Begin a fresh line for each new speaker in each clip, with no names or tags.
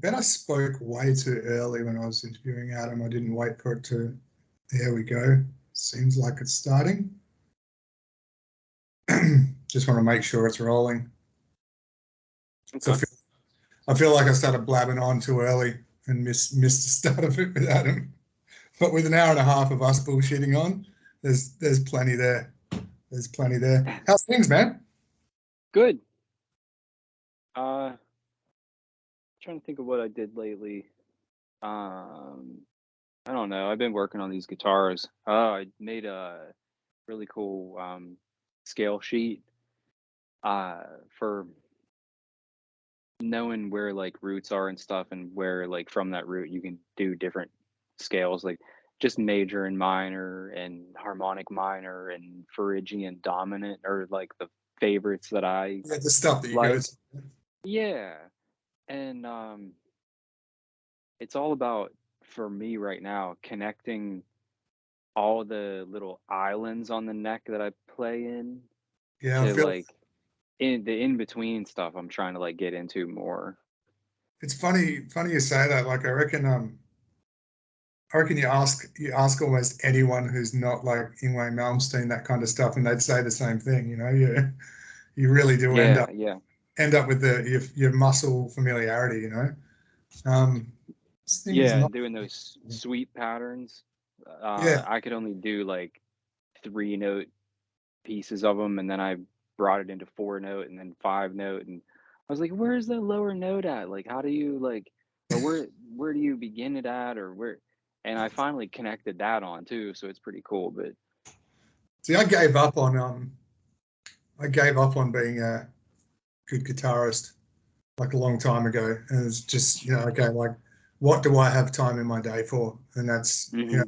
bet I spoke way too early when I was interviewing Adam. I didn't wait for it to. There we go. Seems like it's starting. Just want to make sure it's rolling.
Okay.
So I feel like I started blabbing on too early and missed the start of it with Adam. But with an hour and a half of us bullshitting on, there's plenty there. There's plenty there. How's things, man?
Good. Trying to think of what I did lately. I don't know. I've been working on these guitars. I made a really cool scale sheet for knowing where like roots are and stuff, and where like from that root you can do different scales, like just major and minor and harmonic minor and Phrygian dominant, or like the favorites that I
Yeah, the stuff that you
like.
go to.
Yeah. And it's all about, for me right now, connecting all the little islands on the neck that I play in
Yeah, I
to
feel
like in the in between stuff I'm trying to like get into more.
it's funny you say that. Like I reckon you ask almost anyone who's not like Ingwe Malmsteen, that kind of stuff, and they'd say the same thing. You really do end
Yeah,
up
yeah.
with your muscle familiarity. This thing is
Yeah,
not.
and doing those sweep patterns.
Yeah,
I could only do like 3-note pieces of them, and then I brought it into 4-note and then 5-note, and I was like, where's the lower note at? Like, how do you like, or where do you begin it at, or where? And I finally connected that on too, so it's pretty cool. But
see, I gave up on being a good guitarist like a long time ago, and it's just okay, like what do I have time in my day for? And that's
mm-hmm.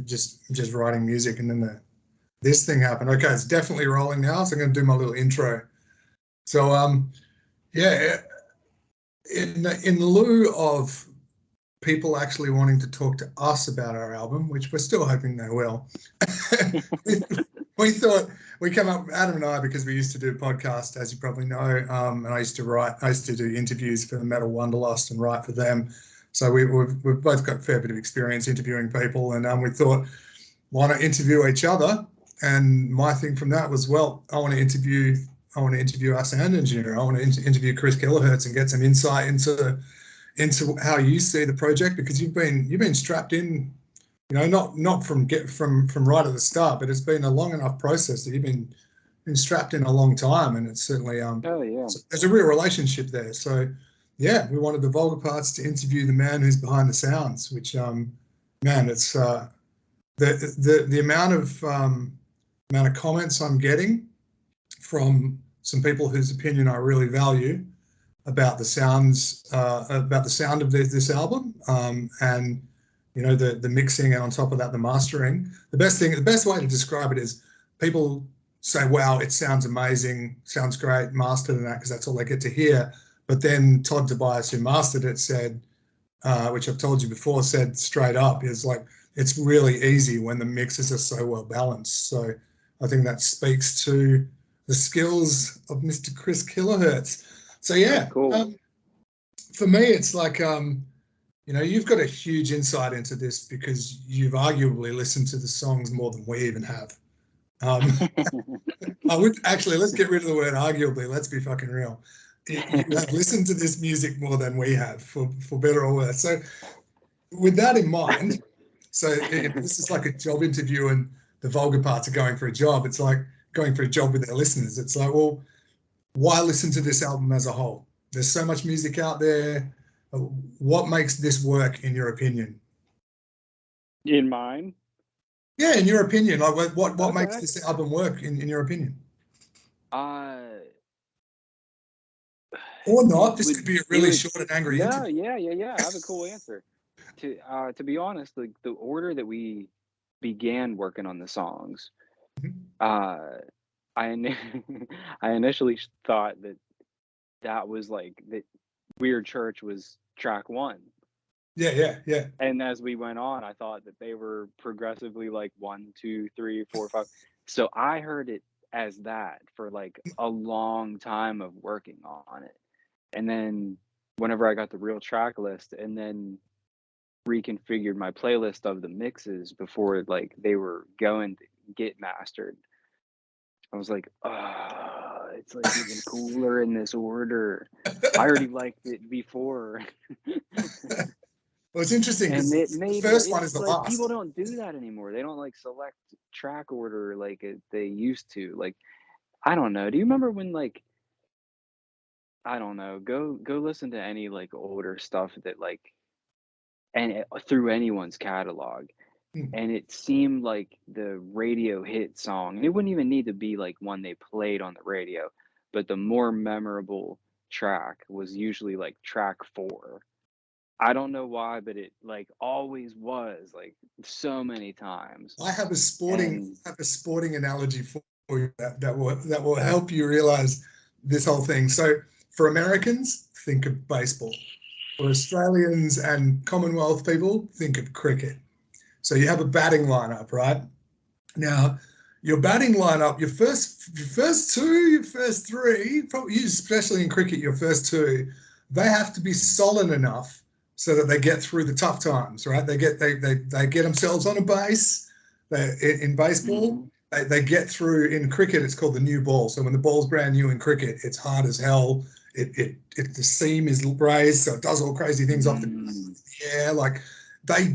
just writing music, and then this thing happened. Okay, it's definitely rolling now, so I'm going to do my little intro. So yeah, in lieu of people actually wanting to talk to us about our album, which we're still hoping they will, we thought we come up, Adam and I, because we used to do a podcast, as you probably know, and I used to do interviews for the Metal Wanderlust and write for them. So we've both got a fair bit of experience interviewing people, and we thought, why not interview each other? And my thing from that was, well, I want to interview our sound engineer. I want to interview Kris Khz and get some insight into how you see the project, because you've been strapped in, not from right at the start, but it's been a long enough process that you've been strapped in a long time, and it's certainly
Oh yeah,
so there's a real relationship there. So yeah, we wanted the Vulgar Parts to interview the man who's behind the sounds, which man, it's the amount of comments I'm getting from some people whose opinion I really value about the sounds, about the sound of this album, and the mixing, and on top of that the mastering. The best way to describe it is, people say, "Wow, it sounds amazing, sounds great, mastered," and that, because that's all they get to hear. But then Todd Tobias, who mastered it, said, which I've told you before, said straight up, is like, it's really easy when the mixes are so well balanced. So I think that speaks to the skills of Mr. Kris Khz. So yeah,
cool.
For me, it's like, you've got a huge insight into this, because you've arguably listened to the songs more than we even have. I would actually, let's get rid of the word arguably. Let's be fucking real. You have listened to this music more than we have, for better or worse. So with that in mind, so if this is like a job interview and the Vulgar Parts are going for a job, it's like going for a job with their listeners. It's like, well, why listen to this album as a whole? There's so much music out there. What makes this work, in your opinion?
In mine?
Yeah, in your opinion, like what
Okay.
makes this album work in your opinion? Or not. This could be a really short and angry
no,
interview.
yeah. I have a cool answer. To be honest, like the order that we began working on the songs, uh, I I initially thought that was like that Weird Church was track 1.
Yeah.
And as we went on, I thought that they were progressively like 1, 2, 3, 4, 5. So I heard it as that for like a long time of working on it. And then whenever I got the real track list, and then reconfigured my playlist of the mixes before like they were going to get mastered, I was like, oh, it's like even cooler in this order. I already liked it before.
Well, it's interesting
And it
because the
made
first one is
it's
the
like people
last.
don't do that anymore. They don't like select track order like they used to. Like, I don't know. Do you remember when like I don't know, go listen to any like older stuff that like through anyone's catalog,
Hmm.
and it seemed like the radio hit song, and it wouldn't even need to be like one they played on the radio, but the more memorable track was usually like track 4. I don't know why, but it like always was like so many times.
I have a
And
sporting analogy for you that will help you realize this whole thing. So for Americans, think of baseball. For Australians and Commonwealth people, think of cricket. So you have a batting lineup, right? Now, your batting lineup, your first two, your first three, probably especially in cricket, your first two, they have to be solid enough so that they get through the tough times, right? They get themselves on a base. In baseball,
mhm,
they get through. In cricket, it's called the new ball. So when the ball's brand new in cricket, it's hard as hell. The seam is raised, so it does all crazy things off the
mm,
yeah, like they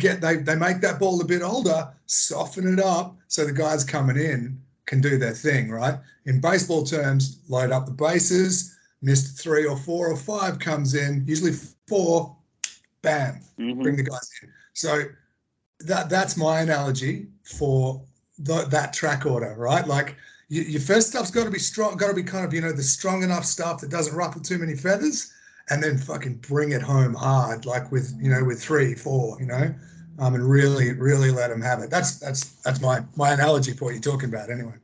make that ball a bit older, soften it up so the guys coming in can do their thing, right? In baseball terms, load up the bases, missed 3 or 4 or 5 comes in, usually 4, bam, bring
mhm,
the guys in. So that's my analogy for that track order, right? Like your first stuff's got to be strong, got to be kind of the strong enough stuff that doesn't ruffle too many feathers, and then fucking bring it home hard, like with 3, 4, and really let them have it. That's my analogy for what you're talking about, anyway.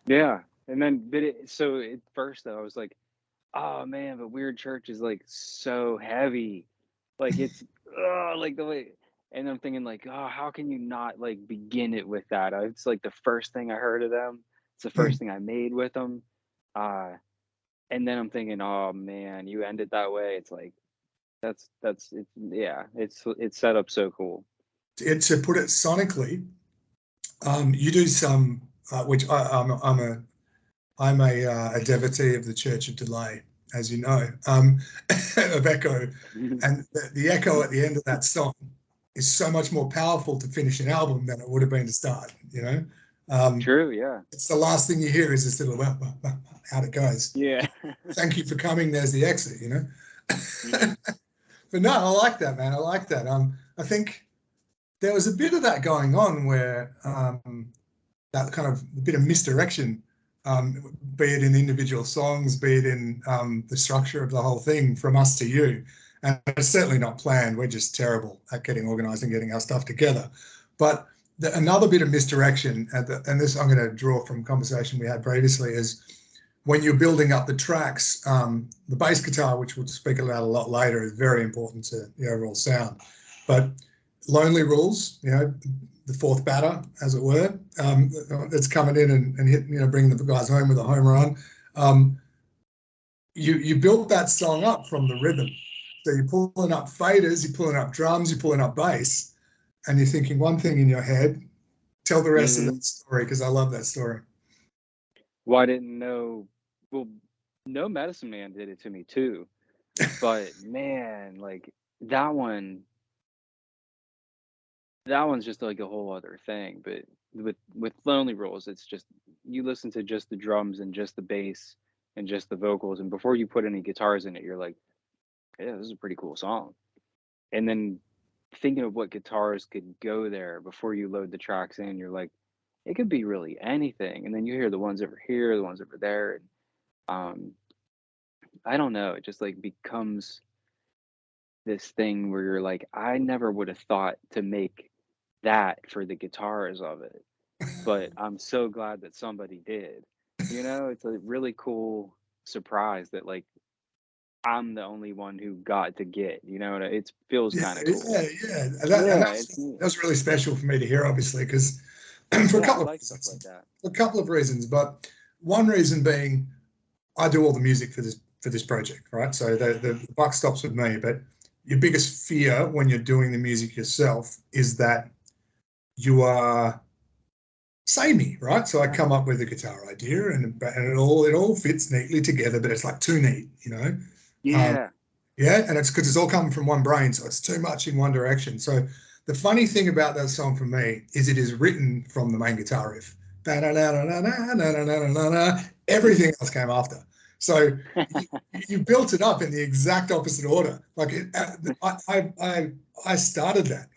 yeah. And then, but so at first though, I was like, oh man, but Weird Church is like so heavy, like it's like the way. And I'm thinking like, oh, how can you not like begin it with that? It's like the first thing I heard of them. It's the
Hmm.
first thing I made with them. Uh, and then I'm thinking, oh man, you end it that way. It's like that's it's yeah, it's set up so cool.
To put it sonically, you do some, which I'm a devotee of the Church of Delay, as you know, of echo, and the echo at the end of that song is so much more powerful to finish an album than it would have been to start. Um,
True, yeah.
it's the last thing you hear is this little out it goes.
Yeah.
Thank you for coming. There's the exit.
Mhm.
But no, I like that, man. I like that. I think there was a bit of that going on where that kind of a bit of misdirection, be it in individual songs, be it in the structure of the whole thing from us to you. And it's certainly not planned. We're just terrible at getting organized and getting our stuff together. But another bit of misdirection, and this I'm going to draw from conversation we had previously, is when you're building up the tracks, the bass guitar, which we'll speak about a lot later, is very important to the overall sound. But Lonely Rules, the fourth batter, as it were, that's coming in and hit, bringing the guys home with a home run. You built that song up from the rhythm. So you're pulling up faders, you're pulling up drums, you're pulling up bass, and you're thinking one thing in your head. Tell the rest of
Mhm.
that story, because I love that story.
Well, I didn't know. Well, No Medicine Man did it to me too. But man, like that one, that one's just like a whole other thing. But with Lonely Rules, it's just you listen to just the drums and just the bass and just the vocals, and before you put any guitars in it, you're like, yeah, this is a pretty cool song. And then thinking of what guitars could go there before you load the tracks in, you're like, it could be really anything. And then you hear the ones over here, the ones over there, and um, I don't know, it just like becomes this thing where you're like, I never would have thought to make that for the guitars of it, but I'm so glad that somebody did. It's a really cool surprise that like I'm the only one who got to get, it feels
Yeah,
kind of
yeah,
cool.
yeah.
Yeah, it's neat.
That was really special for me to hear, obviously, because for a
Yeah, I
couple of
like stuff
reasons.
like that.
A couple of reasons, but one reason being I do all the music for for this project, right? So the buck stops with me, but your biggest fear when you're doing the music yourself is that you are samey, right? So I come up with a guitar idea and it all fits neatly together, but it's like too neat, you know?
Yeah.
Yeah, and it's because it's all coming from one brain, so it's too much in one direction. So the funny thing about that song for me is it is written from the main guitar riff. Everything else came after. So you built it up in the exact opposite order. Like I started that.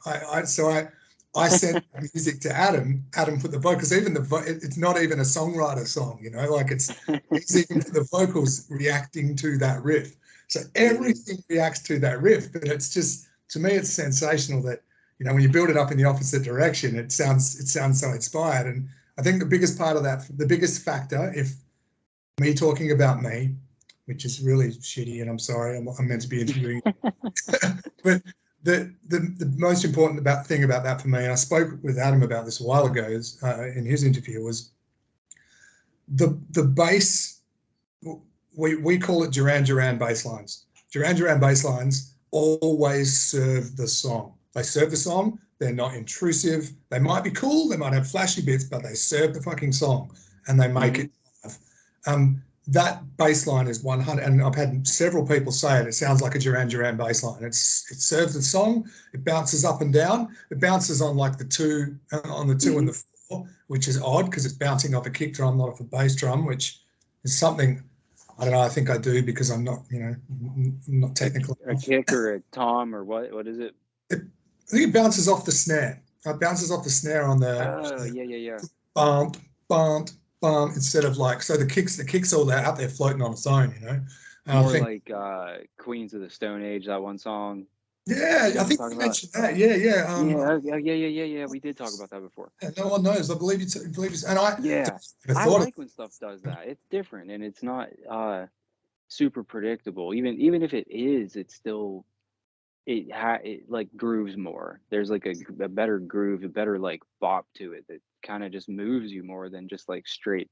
I sent music to Adam. Adam put the vocals. Even it's not even a songwriter song, you know. Like he's even put the vocals reacting to that riff. So everything reacts to that riff, but it's just, to me, it's sensational that, you know, when you build it up in the opposite direction, it sounds so inspired. And I think the biggest part of that, the biggest factor, if me talking about me, which is really shitty, and I'm sorry, I'm meant to be interviewing, but the most important thing about that for me, and I spoke with Adam about this a while ago, is in his interview, was the bass. We call it Duran Duran bass lines. Duran Duran bass lines always serve the song. They serve the song. They're not intrusive. They might be cool. They might have flashy bits, but they serve the fucking song and they make it live. That bass line is 100, and I've had several people say it. It sounds like a Duran Duran bass line. It serves the song. It bounces up and down. It bounces on like the two and the 4, which is odd because it's bouncing off a kick drum, not off a bass drum, which is something. I don't know. I think I do because I'm not, you know, not technical.
A kick or a tom or what? What is it?
I think it bounces off the snare. It bounces off the snare on the.
Oh, yeah.
Bump, bump, bump. Instead of like, so the kicks all out there floating on its own, you know. And
More
I think,
like Queens of the Stone Age, that one song.
yeah, I think you mentioned that. Yeah.
Yeah. We did talk about that before.
No one knows. I believe you. And I.
Yeah, I like when stuff does that. It's different and it's not super predictable. Even if it is, it's still it like grooves more. There's like a better groove, a better like bop to it that kind of just moves you more than just like straight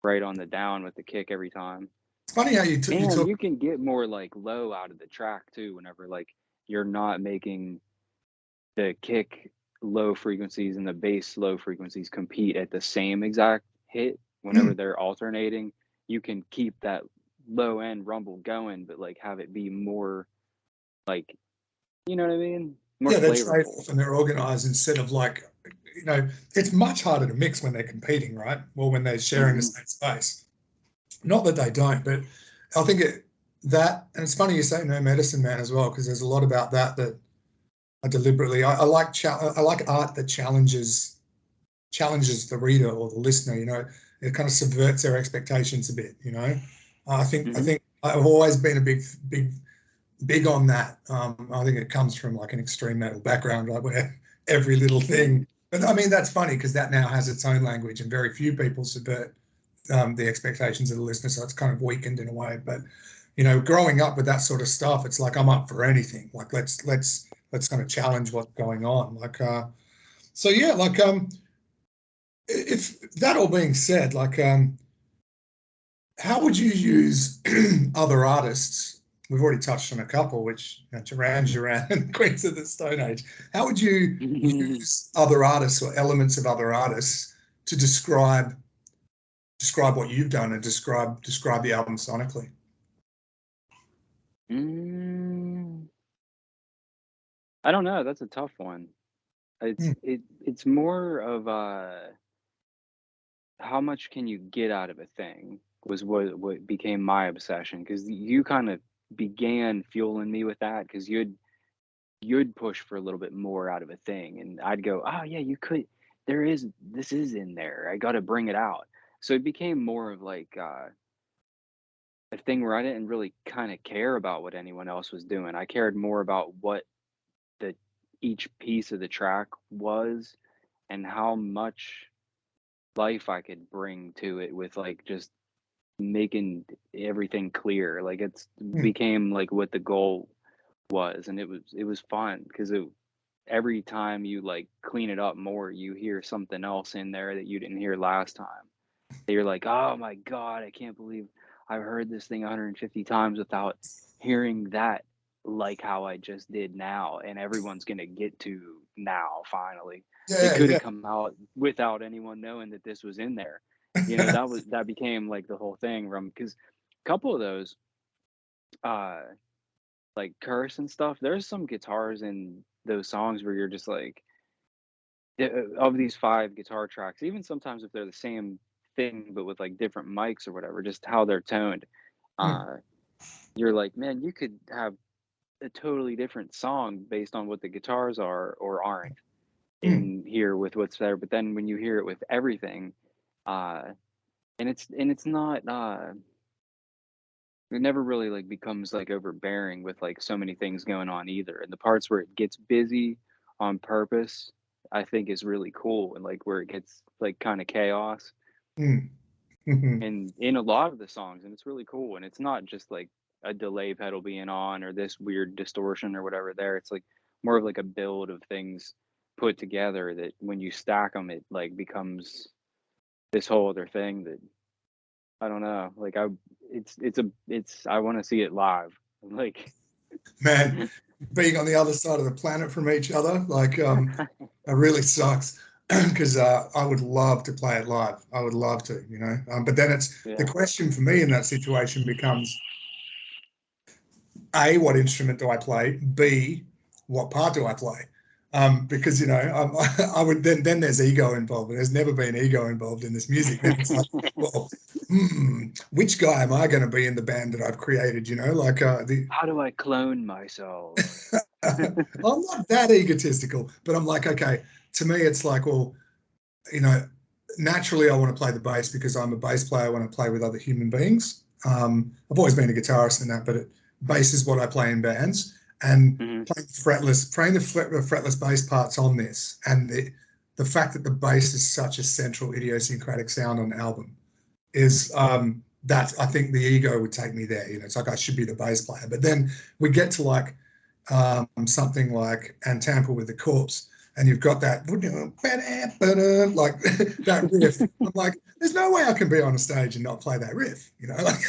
right on the down with the kick every time.
It's funny how you
And
talk.
you can get more like low out of the track too whenever like you're not making the kick low frequencies and the bass low frequencies compete at the same exact hit. Whenever they're alternating, you can keep that low end rumble going, but like have it be more like, you know what I mean? More
They're trade
flavorful.
off and they're organized instead of like, you know, it's much harder to mix when they're competing, right? Or when they're sharing the same space. Not that they don't, but I think and it's funny you say No Medicine Man as well, because there's a lot about that I deliberately, I like art that challenges the reader or the listener, you know. It kind of subverts their expectations a bit, you know. I think I've always been a big on that. I think it comes from like an extreme metal background, right, where every little thing. But I mean, that's funny because that now has its own language, and very few people subvert the expectations of the listener, so it's kind of weakened in a way. But you know, growing up with that sort of stuff, it's like I'm up for anything. Like let's kind of challenge what's going on. Like so yeah, like if that all being said, like how would you use other artists? We've already touched on a couple, which Duran Duran and Queens of the Stone Age. How would you use other artists or elements of other artists to describe what you've done and describe the album sonically?
I don't know. That's a tough one. It's more of how much can you get out of a thing was what became my obsession, because you kind of began fueling me with that because you'd push for a little bit more out of a thing and I'd go, oh yeah, you could, this is in there, I got to bring it out. So it became more of like a thing where I didn't really kind of care about what anyone else was doing. I cared more about what the each piece of the track was and how much life I could bring to it with like just making everything clear. Like it's became like what the goal was, and it was fun because every time you like clean it up more, you hear something else in there that you didn't hear last time. You're like, oh my god, I can't believe I've heard this thing 150 times without hearing that like how I just did now, and everyone's gonna get to now finally. It
Yeah,
could
yeah.
have come out without anyone knowing that this was in there. That became like the whole thing from because a couple of those uh like curse and stuff. There's some guitars in those songs where you're just like of these 5 guitar tracks, even sometimes if they're the same thing but with like different mics or whatever, just how they're toned.
Mm,
Uh you're like, man, you could have a totally different song based on what the guitars are or aren't
mm.
in here with what's there. But then when you hear it with everything, uh, and it's not it never really like becomes like overbearing with like so many things going on either. And the parts where it gets busy on purpose, I think is really cool. And like where it gets like kind of chaos
Mm. Mhm.
and in a lot of the songs, and it's really cool. And it's not just like a delay pedal being on or this weird distortion or whatever there. It's like more of like a build of things put together that when you stack them, it like becomes this whole other thing that I don't know. Like I want to see it live. Like
Man, being on the other side of the planet from each other, like, it really sucks because I would love to play it live. I would love to, you know. But then it's the
yeah.
question for me in that situation becomes A, what instrument do I play? B, what part do I play? Because you know, I would then there's ego involved. There's never been ego involved in this music. Then it's like, well, which guy am I going to be in the band that I've created? You know, like the
How do I clone myself?
I'm not that egotistical, but I'm like, okay, to me, it's like, well, you know, naturally I want to play the bass because I'm a bass player. I want to play with other human beings. I've always been a guitarist and that, but bass is what I play in bands. And
Hmm.
playing the fretless bass parts on this, and the fact that the bass is such a central idiosyncratic sound on the album is that I think the ego would take me there. You know, it's like I should be the bass player. But then we get to like something like And Tampa with the Corpse, and you've got that like that riff. I'm like, there's no way I can be on a stage and not play that riff. You know, like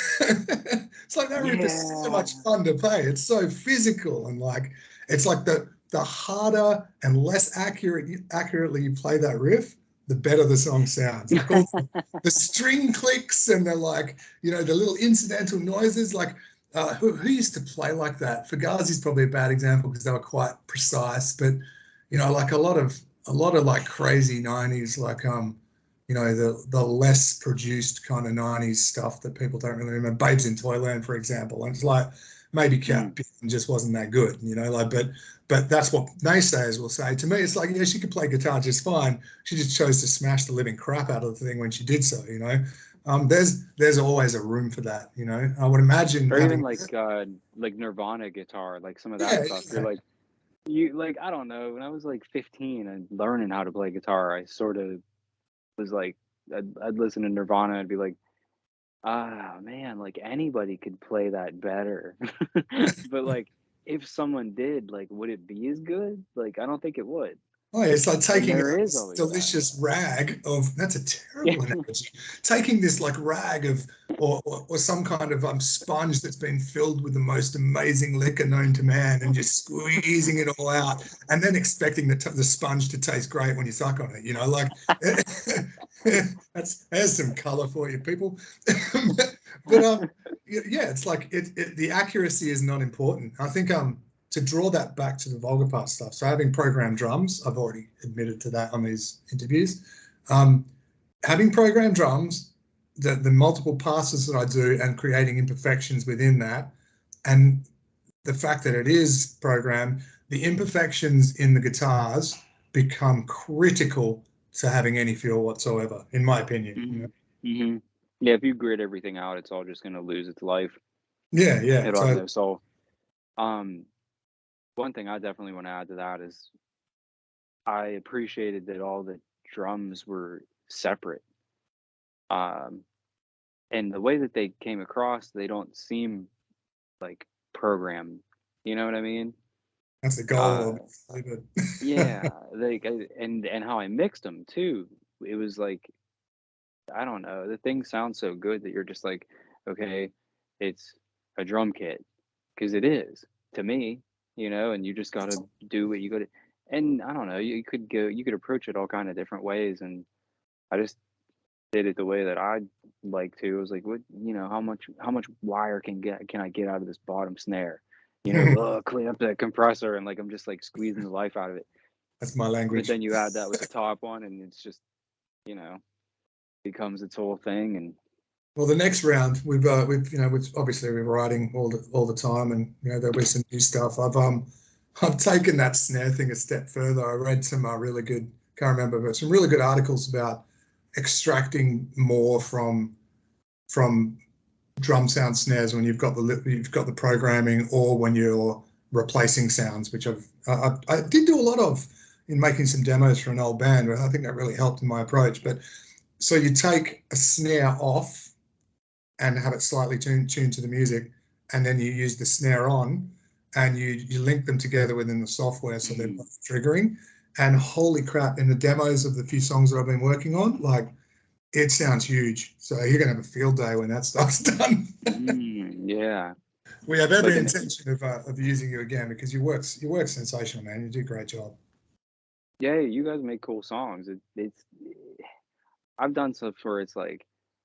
it's like that riff is so
Yeah.
much fun to play. It's so physical and like it's like the harder and less accurately you play that riff, the better the song sounds. Like all the string clicks and the like, you know, the little incidental noises. Like who used to play like that? Fugazi's probably a bad example because they were quite precise, but you know, like a lot of like crazy '90s, like you know, the less produced kind of '90s stuff that people don't really remember. Babes in Toyland, for example, and it's like maybe
Mm.
Cat just wasn't that good, you know, like but that's what naysayers will say. To me, it's like, yeah, she could play guitar just fine. She just chose to smash the living crap out of the thing when she did so, you know. There's always a room for that, you know. I would imagine
Or even
having,
like Nirvana guitar, like some of that
yeah,
stuff. You're
yeah,
like you like I don't know. When I was like 15 and learning how to play guitar, I sort of was like I'd listen to Nirvana and be like, ah man, like anybody could play that better. But like if someone did, like would it be as good? Like I don't think it would.
oh, yeah, it's like
And
taking
there is
this
always that.
delicious rag of, that's a
Yeah.
terrible analogy, taking this like rag of, or some kind of sponge that's been filled with the most amazing liquor known to man and just squeezing it all out and then expecting the sponge to taste great when you suck on it, you know, like there's some color for you people. but yeah, it's like the accuracy is not important. I think to draw that back to the Vulgar part stuff. So having programmed drums, I've already admitted to that on these interviews. Um, Having programmed drums, the multiple passes that I do and creating imperfections within that, and the fact that it is programmed, the imperfections in the guitars become critical to having any feel whatsoever, in my opinion. You know?
Hmm. Hmm. Yeah, if you grid everything out, it's all just gonna lose its life.
Yeah, yeah.
It'll have
So
no soul. Um, One thing I definitely want to add to that is I appreciated that all the drums were separate. Um, and the way that they came across, they don't seem like programmed. You know what I mean?
that's the goal,
Uh,
obviously,
yeah,
but
like and how I mixed them too. It was like I don't know. The thing sounds so good that you're just like, okay, it's a drum kit, because it is to me, and you just got to do what you got to. And I don't know, you could approach it all kind of different ways, and I just did it the way that I like to. I was like, what, how much wire can I get out of this bottom snare? Clean up that compressor, and like I'm just like squeezing the life out of it.
That's my
But
language.
then you add that with the top one, and it's just, you know, becomes its whole thing. And
Well, the next round, we've obviously we're writing all the time, and there'll be some new stuff. I've taken that snare thing a step further. I read some really good, can't remember, but some really good articles about extracting more from drum sound snares when you've got the programming, or when you're replacing sounds, which I did do a lot of in making some demos for an old band, but I think that really helped in my approach. But so you take a snare off and have it slightly tuned to the music, and then you use the snare on, and you link them together within the software so they're both triggering. And holy crap, in the demos of the few songs that I've been working on, like, it sounds huge. So you're gonna have a field day when that stuff's done.
Yeah,
We have every
like
intention of using you again, because your work's sensational, man. You do a great job.
yeah, you guys make cool songs. It's I've done stuff where it's like,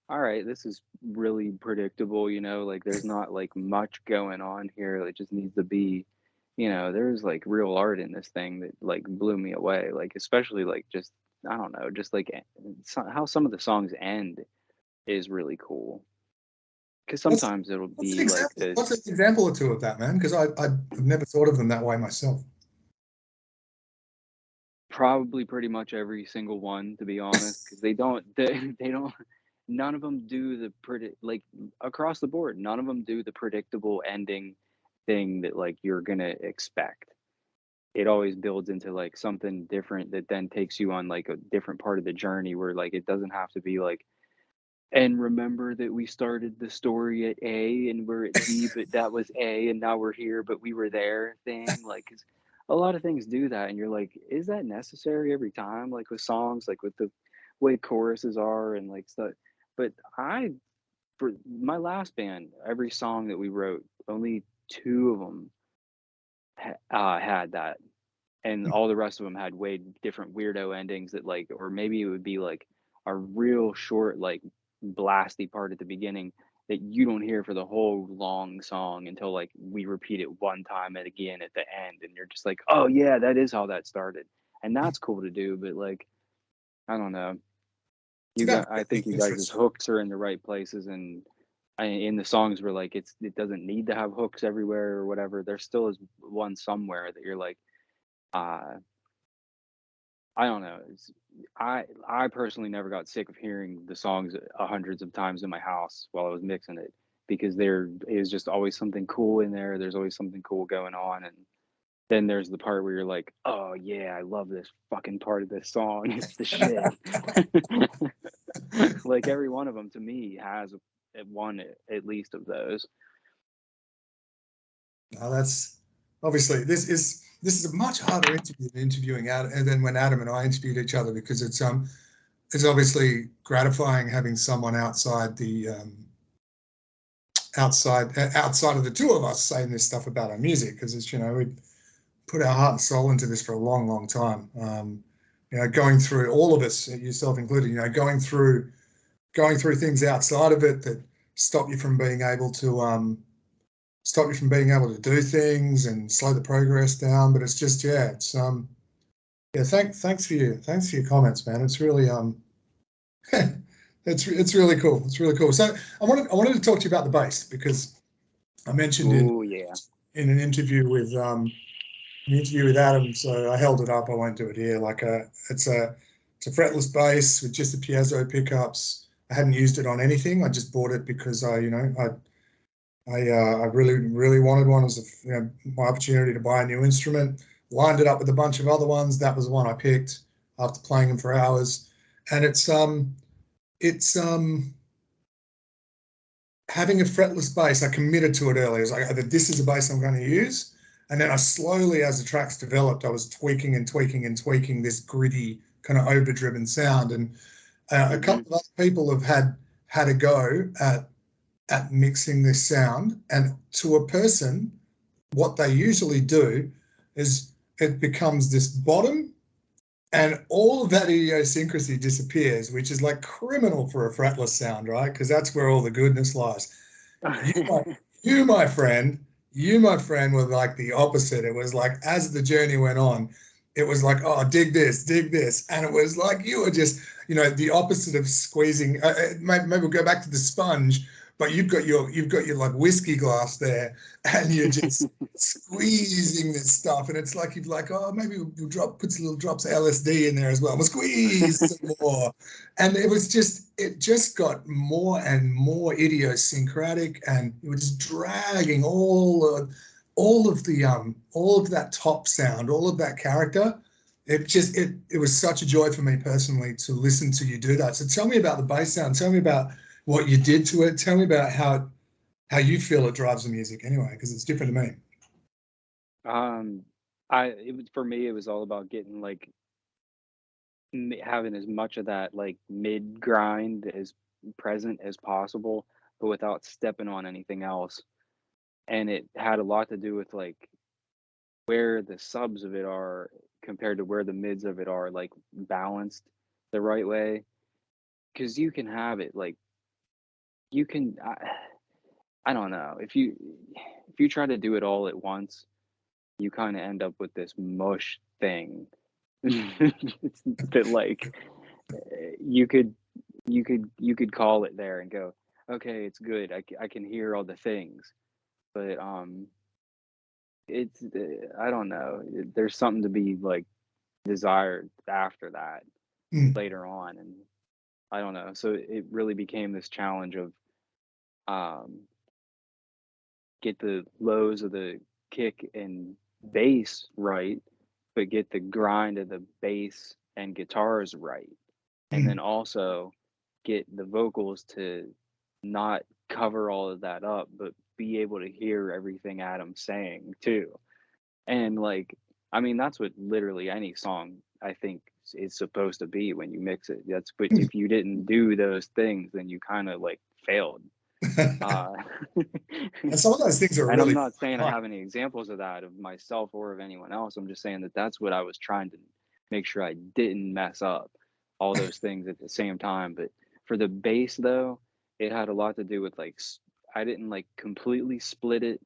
all right, this is really predictable, like there's not like much going on here. It just needs to be, there's like real art in this thing that like blew me away. Like especially like just, I don't know, just like how some of the songs end is really cool. Because
What's
sometimes it'll
what's an
be like
example?
the
What's an example or two of that, man? Because I've never thought of them that way myself.
probably pretty much every single one, to be honest, because they don't, none of them do the like across the board, none of them do the predictable ending thing that like you're gonna expect. It always builds into like something different that then takes you on like a different part of the journey, where like it doesn't have to be like, and remember that we started the story at A and we're at Z, but that was A and now we're here, but we were there thing. Like, 'cause a lot of things do that. And you're like, is that necessary every time? Like with songs, like with the way choruses are and like stuff. But for my last band, every song that we wrote, only two of them had that. And all the rest of them had way different weirdo endings that like, or maybe it would be like a real short, like blasty part at the beginning that you don't hear for the whole long song until like we repeat it one time and again at the end. And you're just like, oh yeah, that is how that started. And that's cool to do. But like, I don't know.
It's about
I think you guys'
interest.
hooks are in the right places, and in the songs where like it doesn't need to have hooks everywhere or whatever. There still is one somewhere that you're like, uh I don't know. I personally never got sick of hearing the songs hundreds of times in my house while I was mixing it, because there is just always something cool in there. There's always something cool going on, and then there's the part where you're like, "Oh yeah, I love this fucking part of this song. It's the shit." Like every one of them to me has one at least of those.
Now that's obviously this is a much harder interview than interviewing Adam, and then when Adam and I interviewed each other, because it's obviously gratifying having someone outside outside of the two of us saying this stuff about our music, because it's we put our heart and soul into this for a long time. Going through, all of us, yourself included, going through things outside of it that stop you from being able to do things and slow the progress down. But it's just, thanks for your comments, man. It's really it's really cool. It's really cool. So I wanted to talk to you about the bass, because I mentioned
Oh yeah.
in an interview with Adam, so I held it up. I won't do it here. Like it's a fretless bass with just the piezo pickups. I hadn't used it on anything. I just bought it because I really wanted one. It was my opportunity to buy a new instrument. Lined it up with a bunch of other ones. That was the one I picked after playing them for hours. And it's having a fretless bass. I committed to it early. I was like, this is a bass I'm going to use. And then I slowly, as the tracks developed, I was tweaking and tweaking and tweaking this gritty kind of overdriven sound. And a couple of other people have had a go at mixing this sound, and to a person, what they usually do is it becomes this bottom, and all of that idiosyncrasy disappears, which is like criminal for a fretless sound, right? Because that's where all the goodness lies. You, my friend, were like the opposite. It was like, as the journey went on, it was like, oh, dig this, and it was like you were just, the opposite of squeezing. Maybe we'll go back to the sponge, but you've got your like whiskey glass there, and you're just squeezing this stuff, and it's like oh, maybe we'll put some little drops of LSD in there as well. We'll squeeze some more, and it just got more and more idiosyncratic, and it was just dragging all of that top sound, all of that character. It was such a joy for me personally to listen to you do that. So tell me about the bass sound. Tell me about what you did to it. Tell me about how you feel it drives the music anyway, because it's different to me.
For me, it was all about getting like having as much of that like mid grind as present as possible, but without stepping on anything else. And it had a lot to do with like where the subs of it are compared to where the mids of it are, like balanced the right way. Because you can have it like you can. I don't know if you try to do it all at once, you kind of end up with this mush thing. That like you could you could call it there and go, okay, it's good. I can hear all the things, but it's I don't know. There's something to be like desired after that
Mm.
later on, and I don't know. So it really became this challenge of um get the lows of the kick and bass right, but get the grind of the bass and guitars right. And
Mm.
then also get the vocals to not cover all of that up, but be able to hear everything Adam's saying too. And like, I mean, that's what literally any song I think is supposed to be when you mix it. But if you didn't do those things, then you kind of like failed. Uh,
And some of those things are
and I'm
really
not saying I
hard.
have any examples of that of myself or of anyone else. I'm just saying that that's what I was trying to make sure I didn't mess up all those things at the same time. But for the bass though, it had a lot to do with like I didn't like completely split it,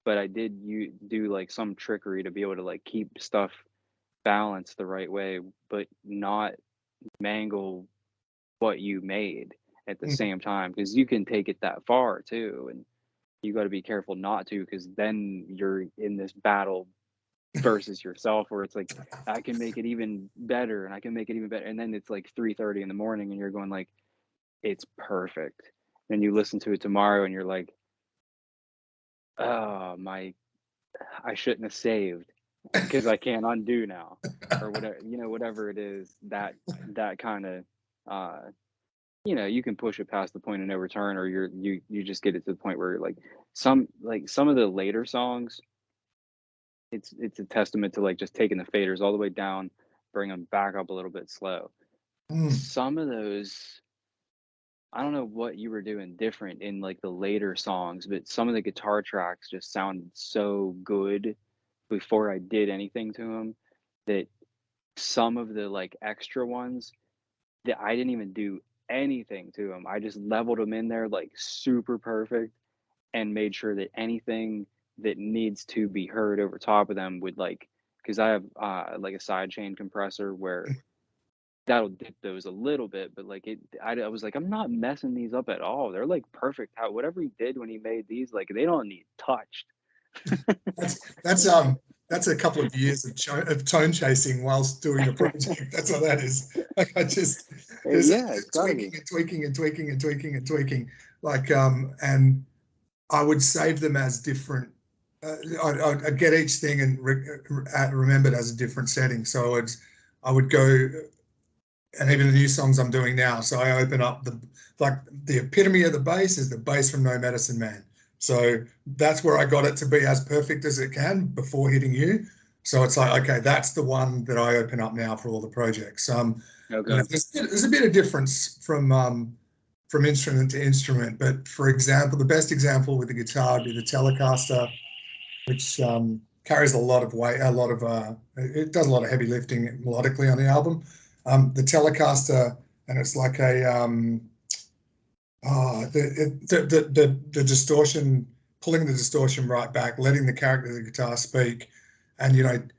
but I did you do like some trickery to be able to like keep stuff balanced the right way, but not mangle what you made at the
Mm.
same time, because you can take it that far too, and you got to be careful not to, because then you're in this battle versus yourself where it's like I can make it even better and I can make it even better, and then it's like 3:30 in the morning and you're going like it's perfect. Then you listen to it tomorrow and you're like, oh my, I shouldn't have saved because I can't undo now, or whatever, whatever it is, that kind of you can push it past the point of no return, or you just get it to the point where like some of the later songs, it's a testament to like just taking the faders all the way down, bring them back up a little bit slow.
Mm.
Some of those, I don't know what you were doing different in like the later songs, but some of the guitar tracks just sounded so good before I did anything to them, that some of the like extra ones that I didn't even do anything to them. I just leveled them in there like super perfect and made sure that anything that needs to be heard over top of them would like, because I have like a sidechain compressor where that'll dip those a little bit, but like I was like, I'm not messing these up at all. They're like perfect. How whatever he did when he made these, like they don't need touched.
That's that's a couple of years of tone chasing whilst doing the project. That's what that is. Like I just there's
Yeah, it's gotta
tweaking
be.
and tweaking and tweaking and tweaking and tweaking. Like and I would save them as different. I'd get each thing and remember it as a different setting. So I would go, and even the new songs I'm doing now. So I open up the epitome of the bass is the bass from No Medicine Man. So that's where I got it to be as perfect as it can before hitting you. So it's like, okay, that's the one that I open up now for all the projects.
Okay.
There's a bit of difference from from instrument to instrument. But for example, the best example with the guitar would be the Telecaster, which carries a lot of weight, it does a lot of heavy lifting melodically on the album. The Telecaster, and it's like the distortion, pulling the distortion right back, letting the character of the guitar speak, and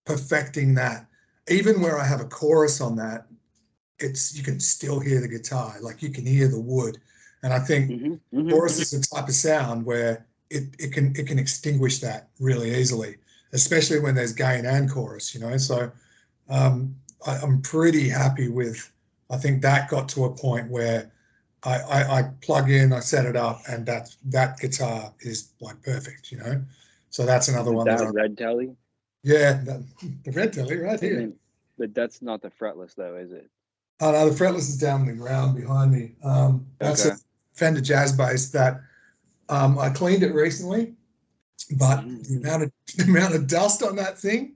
perfecting that. Even where I have a chorus on that, you can still hear the guitar, like you can hear the wood. And I think chorus is the type of sound where it can extinguish that really easily, especially when there's gain and chorus, So I'm pretty happy with. I think that got to a point where I plug in, I set it up, and that guitar is like perfect, So that's another one.
That red telly?
Yeah, the red telly right here.
But that's not the fretless though, is it?
Oh no, the fretless is down on the ground behind me. That's a Fender Jazz bass that I cleaned it recently, but the amount of dust on that thing,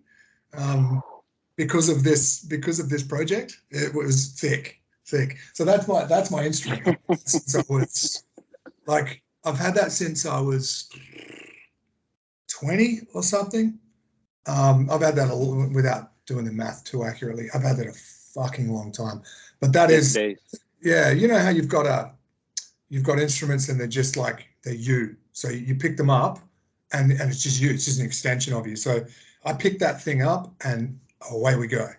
because of this project, it was thick. So that's my instrument. Since I was I've had that since I was 20 or something. I've had that without doing the math too accurately. I've had that a fucking long time. But that is, yeah, you know how you've got instruments and they're just like, they're you. So you pick them up and it's just you. It's just an extension of you. So I picked that thing up and away we go.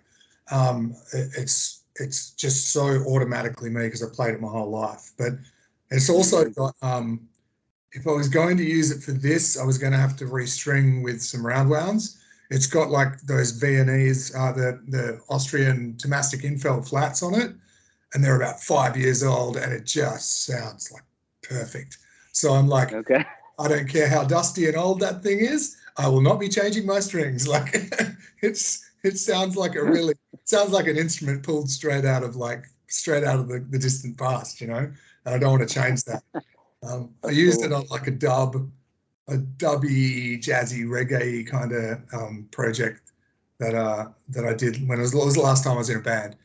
It's just so automatically me because I played it my whole life. But it's also got, if I was going to use it for this, I was going to have to restring with some round wounds. It's got like those Viennese, the Austrian Tomastic Infeld flats on it, and they're about 5 years old, and it just sounds like perfect. So I'm like, okay, I don't care how dusty and old that thing is, I will not be changing my strings. Like it sounds like sounds like an instrument pulled straight out of the distant past, and I don't want to change that. I used it on like a dubby, jazzy, reggae kind of project that I did when it was the last time I was in a band,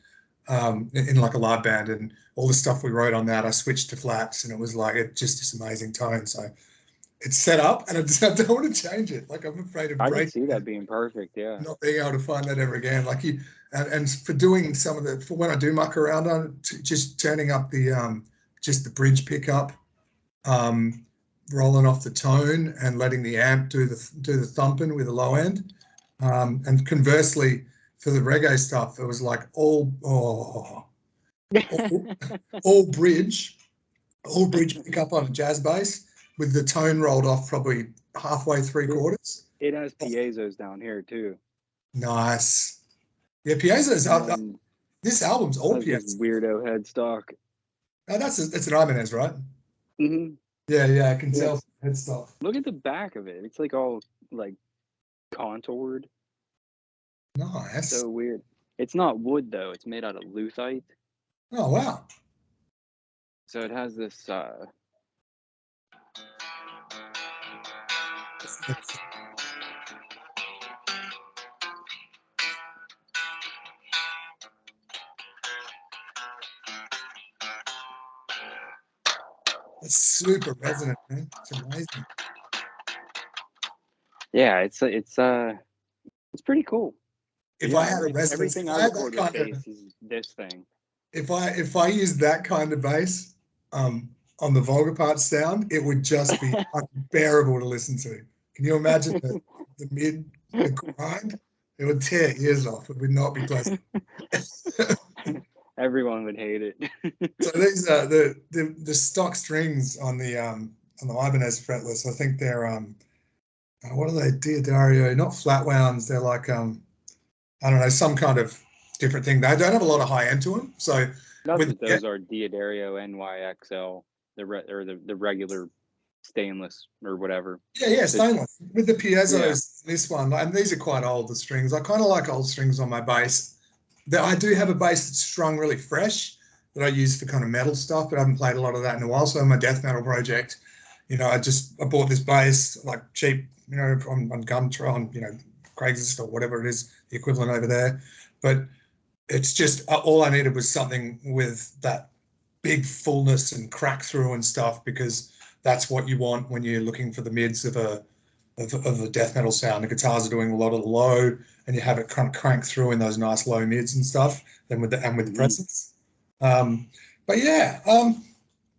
in like a live band, and all the stuff we wrote on that, I switched to flats, and it was like just this amazing tone. So it's set up, and I don't want to change it. Like I'm afraid of breaking.
I can see that being perfect, yeah.
Not being able to find that ever again. Like and for doing for when I do muck around on it, just turning up just the bridge pickup. Rolling off the tone and letting the amp do the thumping with the low end, and conversely for the reggae stuff, it was like all bridge pickup on a jazz bass with the tone rolled off probably halfway, 3/4.
It has piezos down here too.
Nice. Yeah, piezos. This album's all piezos.
Weirdo headstock.
Oh, it's an Ibanez, right?
Mm-hmm.
Yeah, I can tell headstock.
Look at the back of it. It's like all like contoured.
Nice.
So weird. It's not wood though. It's made out of lutite.
Oh wow.
So it has this
it's super resonant, man. It's amazing.
Yeah, it's pretty cool.
If I had a resonance,
everything I record with bass is this thing.
If I used that kind of bass on the Vulgar parts sound, it would just be unbearable to listen to. Can you imagine the grind? It would tear ears off. It would not be pleasant.
Everyone would hate it.
So these are the stock strings on the Ibanez fretless. I think they're what are they? Diodario, not flat wounds. They're like I don't know, some kind of different thing. They don't have a lot of high end to them. So
those are Diodario NYXL, the regular stainless or whatever.
Yeah, stainless. With the piezos, this one, and these are quite old, the strings. I kind of like old strings on my bass. I do have a bass that's strung really fresh that I use for kind of metal stuff, but I haven't played a lot of that in a while. So my death metal project, I bought this bass like cheap, on Gumtree, Craigslist or whatever it is, the equivalent over there. But it's just all I needed was something with that big fullness and crack through and stuff, because that's what you want when you're looking for the mids of a death metal sound. The guitars are doing a lot of the low, and you have it kind of crank through in those nice low mids and stuff. Then with the presence. But yeah,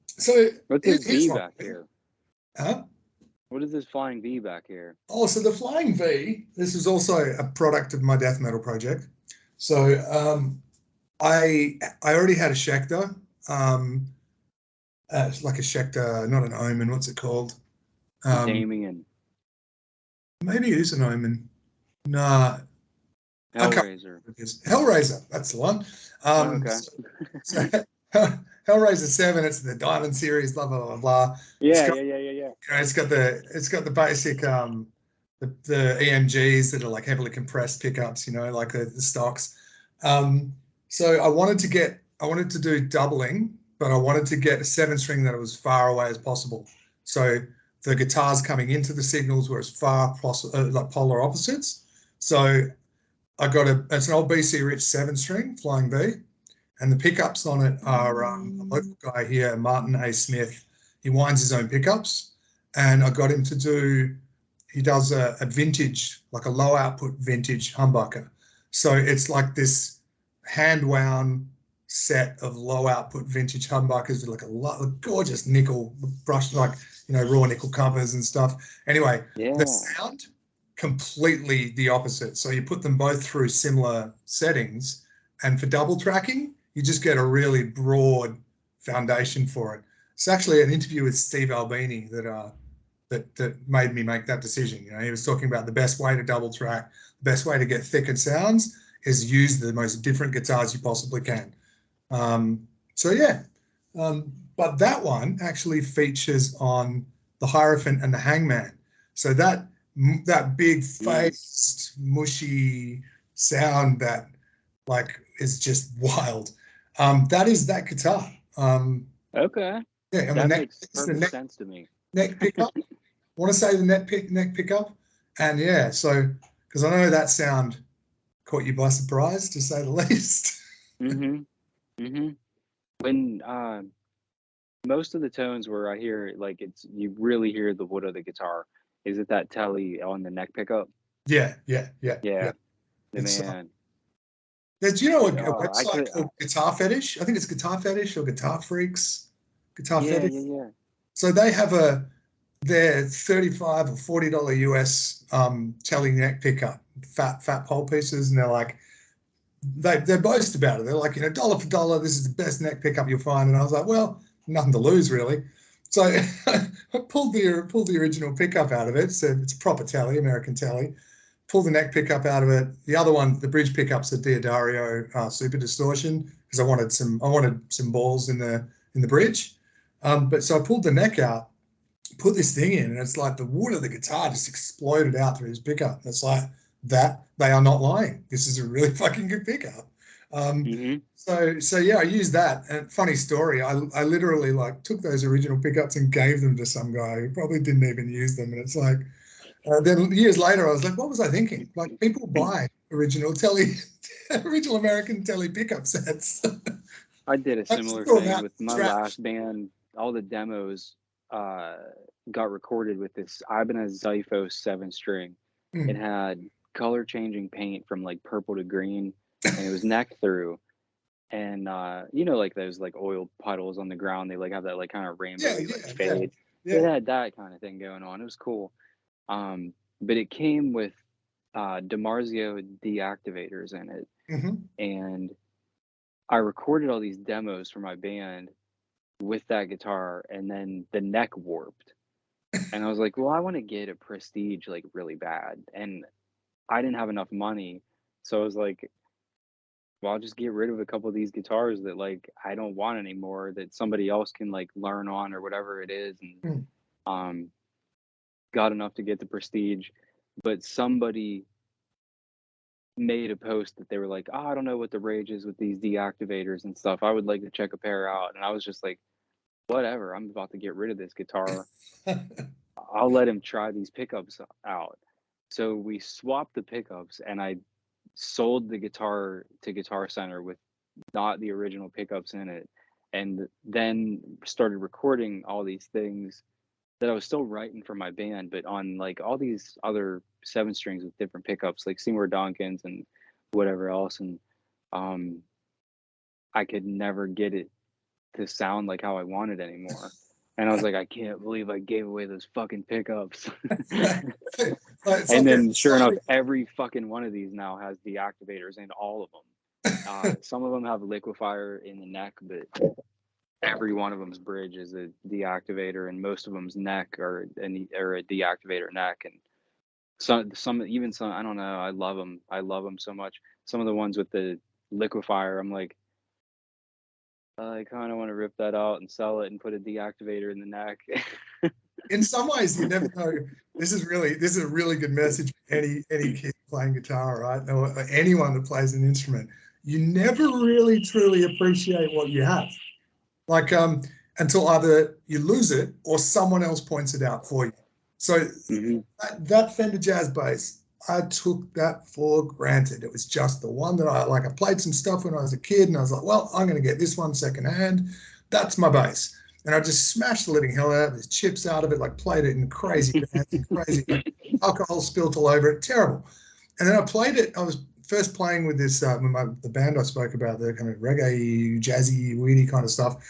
so
what's this
here's
V
one.
back here?
Huh?
What is this flying V back here?
Oh, so the Flying V, this is also a product of my death metal project. So I already had a Schecter, like a Schecter, not an Omen. What's it called?
Damien.
Maybe it is an Omen. Nah,
Hellraiser.
Hellraiser. That's the one.
Okay.
So Hellraiser 7. It's the Diamond series. Blah blah blah blah.
Yeah.
It's got the basic the EMGs that are like heavily compressed pickups, like the stocks. So I wanted to do doubling, but I wanted to get a 7-string that was far away as possible. So the guitars coming into the signals were as far like polar opposites. So I got it's an old BC Rich 7-string Flying V, and the pickups on it are a local guy here, Martin A. Smith. He winds his own pickups, and I got him to do. He does a vintage, like a low output vintage humbucker. So it's like this hand wound set of low output vintage humbuckers with like a gorgeous nickel brush, like raw nickel covers and stuff. Anyway, the sound completely the opposite. So you put them both through similar settings, and for double tracking, you just get a really broad foundation for it. It's actually an interview with Steve Albini that made me make that decision. He was talking about the best way to double track, the best way to get thicker sounds is use the most different guitars you possibly can. So yeah, but that one actually features on the Hierophant and the Hangman. So that big faced mushy sound that like is just wild. That is that guitar.
Okay.
Yeah,
that makes perfect sense to me.
Neck pickup. I want to say the neck pickup, and yeah, so because I know that sound caught you by surprise, to say the least.
When most of the tones where I hear like you really hear the wood of the guitar, is it that telly on the neck pickup?
Yeah.
Man.
There's a website called Guitar Fetish. I think it's Guitar Fetish or Guitar Freaks. Fetish.
Yeah.
So they have their $35 or $40 US telly neck pickup, fat pole pieces, and they're like they boast about it. They're like, dollar for dollar, this is the best neck pickup you'll find. And I was like, well, nothing to lose really. So I pulled the original pickup out of it. So it's a proper telly, American telly. Pulled the neck pickup out of it. The other one, the bridge pickup's a Diodario Super Distortion, because I wanted some balls in the bridge. But so I pulled the neck out, put this thing in, and it's like the wood of the guitar just exploded out through his pickup. It's like that. They are not lying. This is a really fucking good pickup. So yeah, I used that. And funny story, I literally like took those original pickups and gave them to some guy who probably didn't even use them. And it's like, then years later, I was like, what was I thinking? Like, people buy original American telly pickup sets.
I did a similar thing with my last band. All the demos got recorded with this Ibanez Xiphos 7-string. It had color changing paint from like purple to green, and it was neck through. And like those like oil puddles on the ground, they like have that like kind of rainbow fade. Yeah. It had that kind of thing going on. It was cool. But it came with DiMarzio deactivators in it. And I recorded all these demos for my band with that guitar, and then the neck warped. And I was like, well, I want to get a Prestige like really bad. And I didn't have enough money. So I was like, well, I'll just get rid of a couple of these guitars that like I don't want anymore, that somebody else can like learn on or whatever it is. And got enough to get the Prestige. But somebody made a post that they were like, oh, I don't know what the rage is with these deactivators and stuff. I would like to check a pair out. And I was just like, whatever, I'm about to get rid of this guitar. I'll let him try these pickups out. So we swapped the pickups, and I sold the guitar to Guitar Center with not the original pickups in it. and then started recording all these things that I was still writing for my band, but on like all these other 7 strings with different pickups, like Seymour Duncans and whatever else, and um, I could never get it to sound like how I wanted anymore. And I was like, I can't believe I gave away those fucking pickups. And then, sure enough, every fucking one of these now has deactivators in all of them. Some of them have a liquefier in the neck, but every one of them's bridge is a deactivator, and most of them's neck or a deactivator neck. And some I don't know. I love them. I love them so much. Some of the ones with the liquefier, I'm like, I kind of want to rip that out and sell it and put a deactivator in the neck.
In some ways, you never know. This is a really good message for any kid playing guitar, right? Or anyone that plays an instrument. You never really truly appreciate what you have, like until either you lose it or someone else points it out for you. So that Fender Jazz bass, I took that for granted. It was just the one that I played some stuff when I was a kid, and I was like, well, I'm going to get this one secondhand. That's my bass. And I just smashed the living hell out of it. There's chips out of it, like played it in crazy bands and crazy alcohol spilt all over it. Terrible. And then I played it. I was first playing with this, the band I spoke about, the kind of reggae, jazzy, weedy kind of stuff,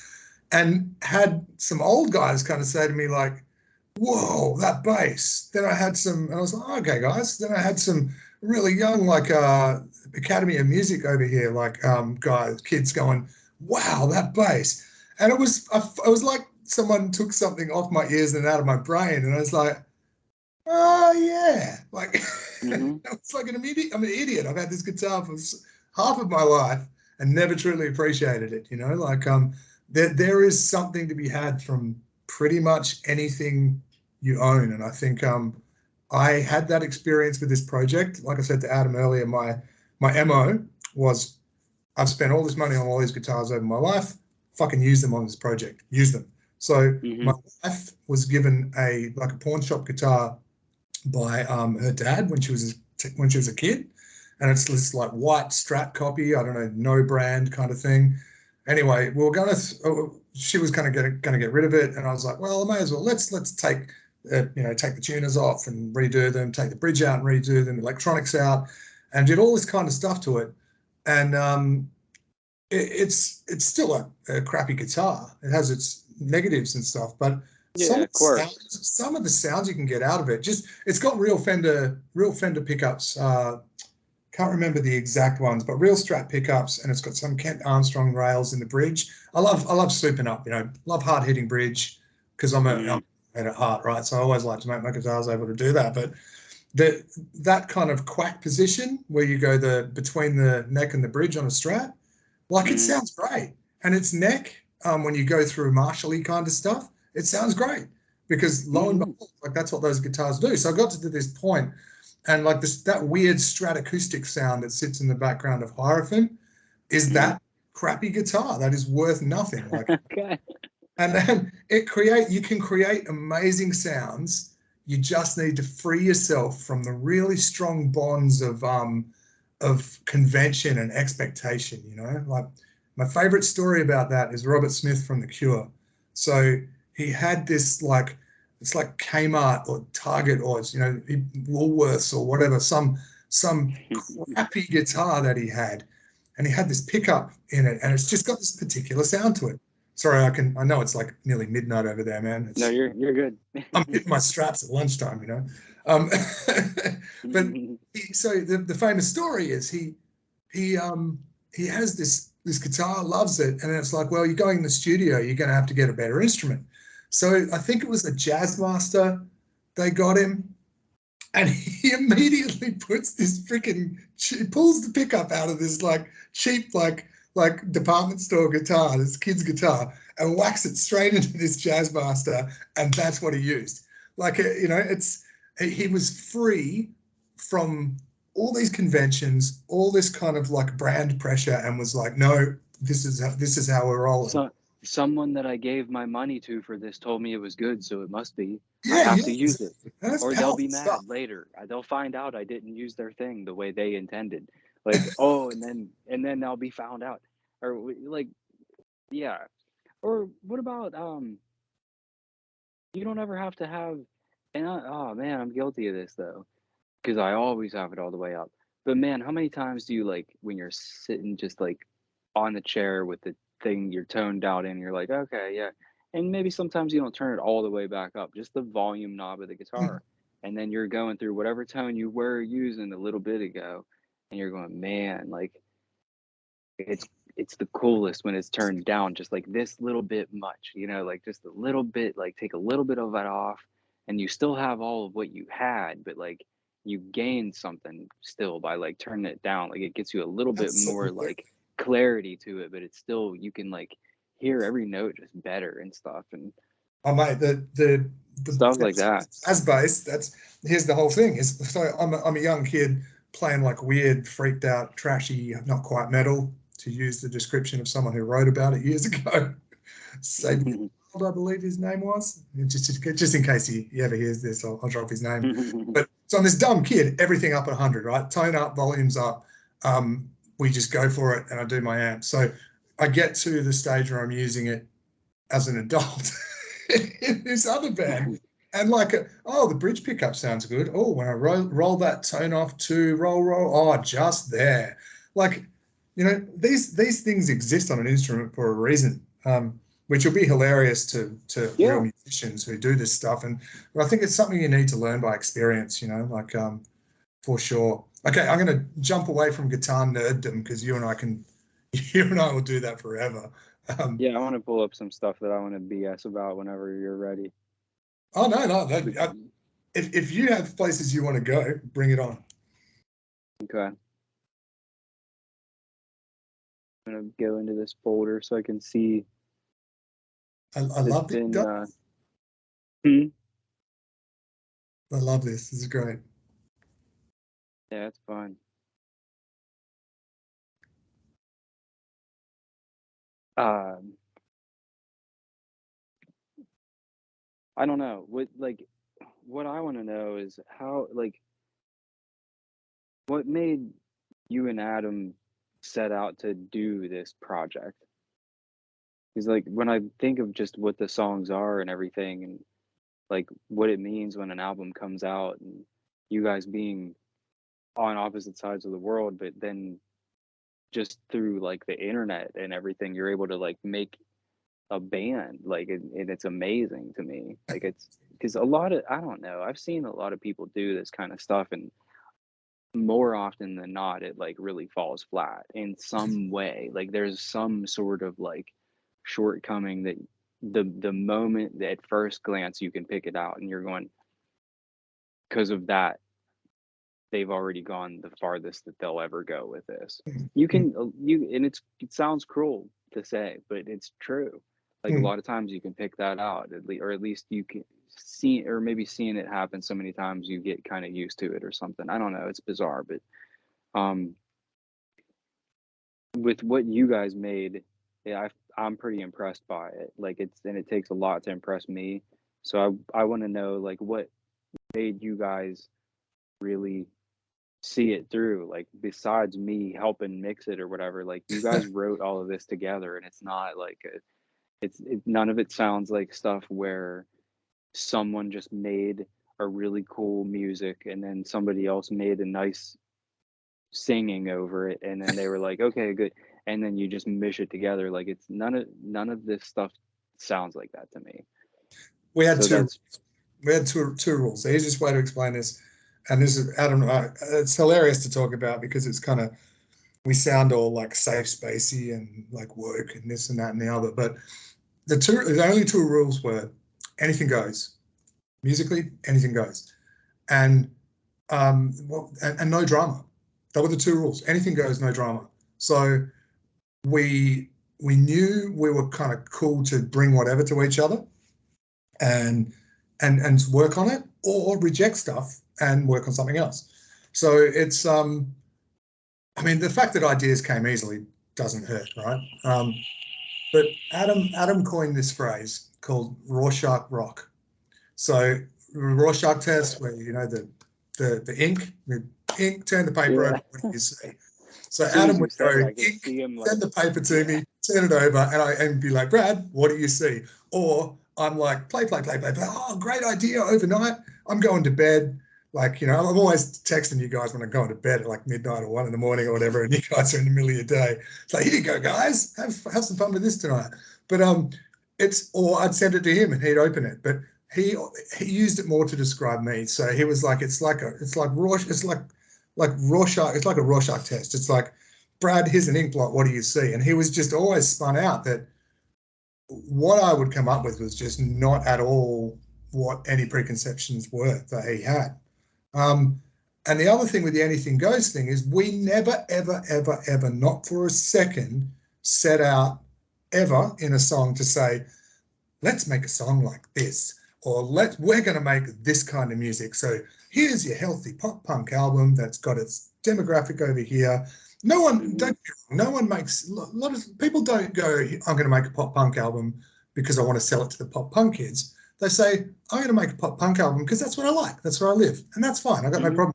and had some old guys kind of say to me like, whoa, that bass. Then I had some, and I was like, oh, okay, guys. Then I had some really young, like Academy of Music over here, like kids going, wow, that bass. And it was like someone took something off my ears and out of my brain, and I was like, oh yeah, like it's like I'm an idiot. I've had this guitar for half of my life and never truly appreciated it. You know, like there is something to be had from pretty much anything you own, and I think I had that experience with this project. Like I said to Adam earlier, my MO was I've spent all this money on all these guitars over my life. Fucking use them on this project. Use them. So my wife was given a pawn shop guitar by her dad when she was a kid, and it's this like white Strat copy. I don't know, no brand kind of thing. Anyway, we were gonna. She was kind of gonna get rid of it, and I was like, well, I may as well. Let's take take the tuners off and redo them, take the bridge out and redo them, electronics out, and did all this kind of stuff to it. And it's still a crappy guitar. It has its negatives and stuff, but some of the sounds you can get out of it, it's got real Fender pickups. Can't remember the exact ones, but real Strat pickups, and it's got some Kent Armstrong rails in the bridge. I love swooping up, love hard hitting bridge because I'm at heart, right? So I always like to make my guitars able to do that. But that kind of quack position where you go between the neck and the bridge on a Strat, it sounds great. And its neck, when you go through Marshall-y kind of stuff, it sounds great because lo and behold, that's what those guitars do. So I got to this point, and that weird Strat acoustic sound that sits in the background of Hierophant is that crappy guitar that is worth nothing.
Okay.
And then you can create amazing sounds. You just need to free yourself from the really strong bonds of convention and expectation. Like my favorite story about that is Robert Smith from The Cure. So he had this it's like Kmart or Target or Woolworths or whatever, some crappy guitar that he had, and he had this pickup in it, and it's just got this particular sound to it. Sorry, I know it's like nearly midnight over there, man.
No, you're good.
I'm hitting my straps at lunchtime, But so the famous story is he has this guitar, loves it, and it's like, well, you're going in the studio, you're going to have to get a better instrument. So I think it was a Jazzmaster they got him, and he immediately puts this pulls the pickup out of this cheap department store guitar, this kid's guitar, and whacks it straight into this Jazzmaster, and that's what he used. He was free from all these conventions, all this kind of brand pressure, and was like, no, this is how we're rolling.
So, someone that I gave my money to for this told me it was good, so it must be. I have to use it, or they'll be mad later. They'll find out I didn't use their thing the way they intended. And then I'll be found out. Or Or what about you don't ever have to have, and oh man, I'm guilty of this though, because I always have it all the way up. But man, how many times do you like when you're sitting just like on the chair with the thing you're toned out in, you're like, okay, yeah. And maybe sometimes you don't turn it all the way back up, just the volume knob of the guitar. And then you're going through whatever tone you were using a little bit ago, and you're going, man, like it's it's the coolest when it's turned down just like this little bit much, like just a little bit, like take a little bit of it off, and you still have all of what you had, but like you gain something still by like turning it down. Like it gets you a little bit more
Absolutely.
like clarity to it, but it's still, you can like hear every note just better and stuff and
Oh mate, the
stuff like that.
as bass. Here's the whole thing. Is so I'm a young kid playing like weird, freaked out, trashy, not quite metal, to use the description of someone who wrote about it years ago. Sabian, I believe his name was. Just in case he ever hears this, I'll drop his name. But so I'm this dumb kid, everything up at 100, right? Tone up, volumes up. We just go for it, and I do my amp. So I get to the stage where I'm using it as an adult in this other band, and like, the bridge pickup sounds good. Oh, when I roll that tone off to roll, oh, just there. Like, these things exist on an instrument for a reason, which will be hilarious to real
Yeah.
musicians who do this stuff. And I think it's something you need to learn by experience, like, for sure. Okay, I'm going to jump away from guitar nerddom because you and I will do that forever.
Yeah, I want to pull up some stuff that I want to BS about whenever you're ready.
Oh no. If you have places you want to go, bring it on.
Okay. I'm gonna go into this folder so I can see.
I love this.
Hmm?
I love this. This is great.
Yeah, it's fun. I don't know what I want to know is how, like, what made you and Adam set out to do this project? Because like when I think of just what the songs are and everything, and like what it means when an album comes out, and you guys being on opposite sides of the world, but then just through like the internet and everything, you're able to like make a band, like, and it's amazing to me. Like it's because a lot of, I don't know, I've seen a lot of people do this kind of stuff, and more often than not, it like really falls flat in some way. Like there's some sort of like shortcoming that the moment that at first glance you can pick it out, and you're going, because of that, they've already gone the farthest that they'll ever go with this. You can and it sounds cruel to say, but it's true. Like a lot of times you can pick that out, or at least you can see, or maybe seeing it happen so many times you get kind of used to it or something. I don't know. It's bizarre, but um, with what you guys made, yeah, I'm pretty impressed by it. Like it takes a lot to impress me. So I want to know like what made you guys really see it through, like besides me helping mix it or whatever. Like you guys wrote all of this together, and it's not like none of it sounds like stuff where someone just made a really cool music and then somebody else made a nice singing over it, and then they were like, okay, good, and then you just mish it together. Like it's none of this stuff sounds like that to me.
We had
So
two.
that's
We had two rules. The easiest way to explain this, and this is Adam. It's hilarious to talk about because it's kind of, we sound all like safe spacey and like work and this and that and the other. But the only two rules were anything goes. Musically, anything goes, and and no drama. That were the two rules. Anything goes, no drama. So we knew we were kind of cool to bring whatever to each other, and work on it, or reject stuff and work on something else. So it's I mean, the fact that ideas came easily doesn't hurt, right? But Adam coined this phrase called Rorschach rock. So Rorschach test, where the ink, turn the paper
yeah.
over, what do you see? So
As soon as
Adam
you
would
said
go,
it, I could
ink,
see him like
send the paper to me, turn it over and be like, Brad, what do you see? Or I'm like, play. Oh, great idea overnight. I'm going to bed. Like, you know, I'm always texting you guys when I'm going to bed at like midnight or 1 a.m. or whatever, and you guys are in the middle of your day. It's like, here you go, guys. Have some fun with this tonight. But or I'd send it to him and he'd open it. But he used it more to describe me. So he was like, it's like Rorschach, it's like a Rorschach test. It's like, Brad, here's an ink blot. What do you see? And he was just always spun out that what I would come up with was just not at all what any preconceptions were that he had. And the other thing with the anything goes thing is we never, ever, not for a second, set out ever in a song to say, let's make a song like this, or we're going to make this kind of music. So here's your healthy pop punk album that's got its demographic over here. No one makes, a lot of people don't go, I'm going to make a pop punk album because I want to sell it to the pop punk kids. They say, I'm going to make a pop punk album because that's what I like. That's where I live. And that's fine. I got no problem.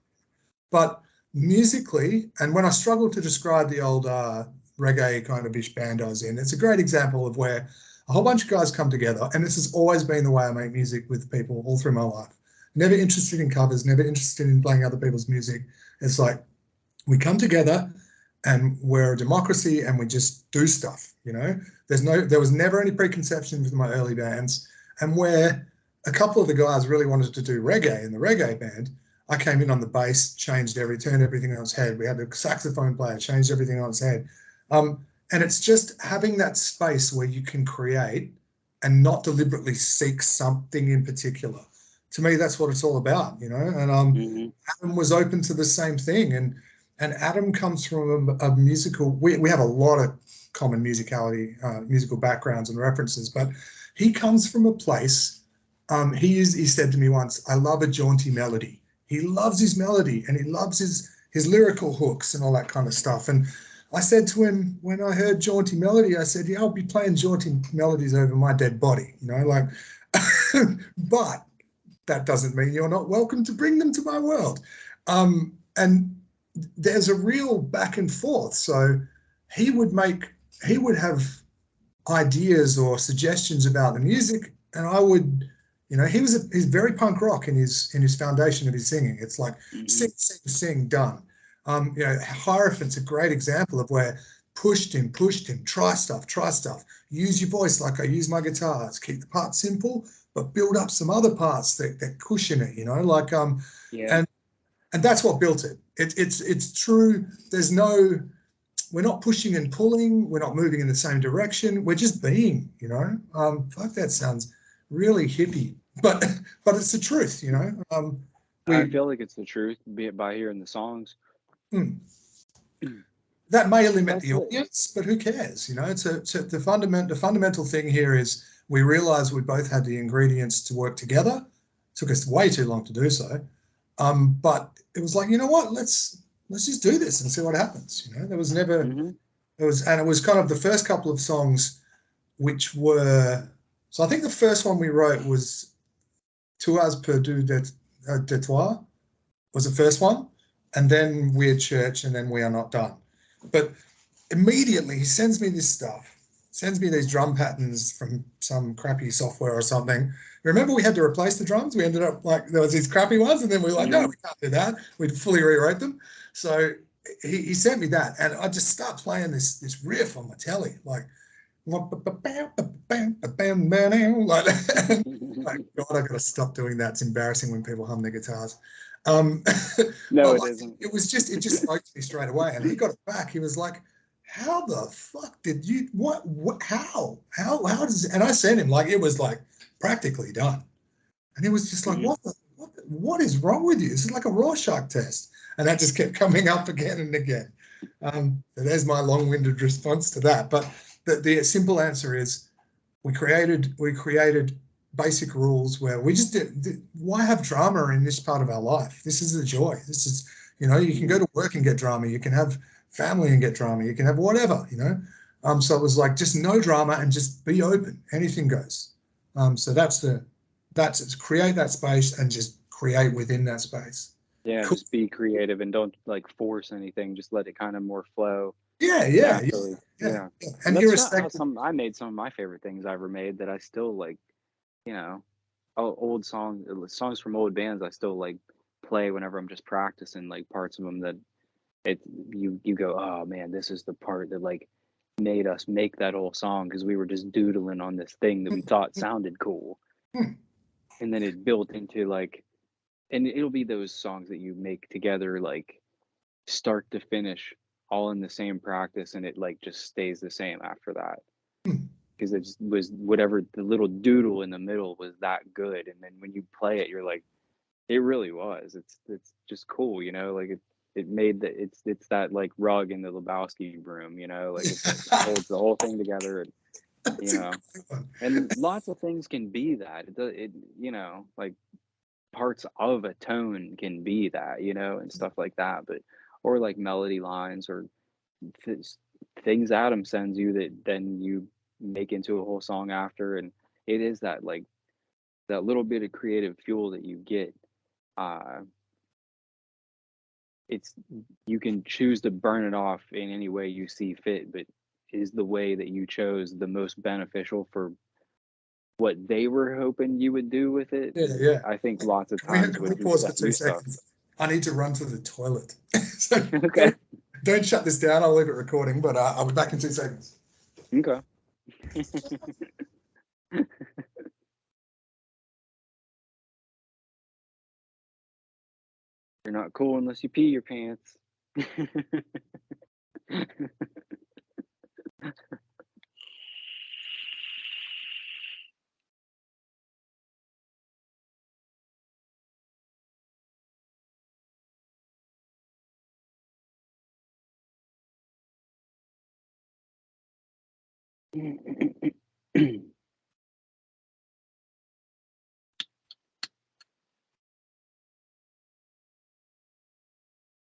But musically, and when I struggle to describe the old reggae kind of ish band I was in, it's a great example of where a whole bunch of guys come together. And this has always been the way I make music with people all through my life. Never interested in covers, never interested in playing other people's music. It's like we come together and we're a democracy and we just do stuff, you know. There was never any preconceptions with my early bands. And where a couple of the guys really wanted to do reggae in the reggae band, I came in on the bass, turned everything on its head. We had a saxophone player, changed everything on its head. And it's just having that space where you can create and not deliberately seek something in particular. To me, that's what it's all about, you know. And Adam was open to the same thing. And Adam comes from a musical, we have a lot of common musicality, musical backgrounds and references, but he comes from a place, he said to me once, I love a jaunty melody. He loves his melody and he loves his lyrical hooks and all that kind of stuff. And I said to him, when I heard jaunty melody, I said, yeah, I'll be playing jaunty melodies over my dead body, you know, like, but that doesn't mean you're not welcome to bring them to my world. And there's a real back and forth. So he would have ideas or suggestions about the music, and I would, you know, he's very punk rock in his foundation of his singing. It's like sing, done. You know, Hierophant's a great example of where pushed him, try stuff, use your voice like I use my guitars, keep the parts simple, but build up some other parts that cushion it, you know, like and that's what built it. It's true. We're not pushing and pulling. We're not moving in the same direction. We're just being, you know. Fuck, that sounds really hippie, but it's the truth, you know.
I feel like it's the truth, be it by hearing the songs.
That may limit the audience, but who cares? You know, the fundamental thing here is we realize we both had the ingredients to work together. It took us way too long to do so. But it was like, you know what, let's just do this and see what happens. You know, there was never, and it was kind of the first couple of songs, which were, so I think the first one we wrote was Tours Perdus de Toi was the first one, and then Weird Church, and then We Are Not Done. But immediately he sends me this stuff, sends me these drum patterns from some crappy software or something. Remember we had to replace the drums? We ended up like, there was these crappy ones, and then we were like, no, we can't do that. We'd fully rewrite them. So he sent me that, and I just start playing this riff on my telly, like God, I've got to stop doing that. It's embarrassing when people hum their guitars.
No, it isn't.
It just spoke to me straight away, and he got it back. He was like, how the fuck did you, how does, and I sent him, like, it was like practically done. And he was just like, what is wrong with you? This is like a Rorschach test. And that just kept coming up again and again. So there's my long-winded response to that. But the simple answer is we created basic rules where we just did, why have drama in this part of our life? This is the joy. This is, you know, you can go to work and get drama. You can have family and get drama. You can have whatever, you know. So it was like just no drama and just be open. Anything goes. So that's create that space and just create within that space.
Yeah,
Cool.
just be creative and don't like force anything. Just let it kind of more flow
Yeah.
naturally.
Yeah.
Yeah.
And
That's how
irrespective.
I made some of my favorite things I ever made that I still like, you know, old songs from old bands I still like play whenever I'm just practicing like parts of them that it you go, oh man, this is the part that like made us make that whole song because we were just doodling on this thing that we thought sounded cool, and then it built into like, and it'll be those songs that you make together like start to finish all in the same practice, and it like just stays the same after that because it just was whatever the little doodle in the middle was that good, and then when you play it you're like, it really was. It's just cool, you know, like it made the it's that like rug in the Lebowski room, you know, like it holds the whole thing together, and
That's
you
a
know,
great one.
and lots of things can be that. It you know, like parts of a tone can be that, you know, and stuff like that, but or like melody lines or th- things Adam sends you that then you make into a whole song after, and it is that like that little bit of creative fuel that you get. Uh, it's you can choose to burn it off in any way you see fit, but is the way that you chose the most beneficial for what they were hoping you would do with it?
Yeah.
I think lots of
Can
times
we
would
pause for
set
2
you stuck.
seconds? I need to run to the toilet. So
Okay.
don't shut this down. I'll leave it recording, but I'll be back in 2 seconds.
Okay. You're not cool unless you pee your pants.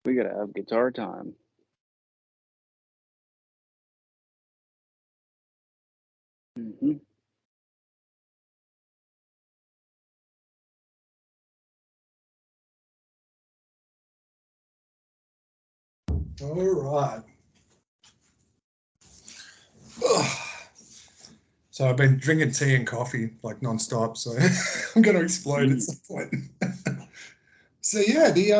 We gotta have guitar time. Hmm.
All right. Ugh. So I've been drinking tea and coffee like nonstop, so I'm going to explode at some point. So yeah, the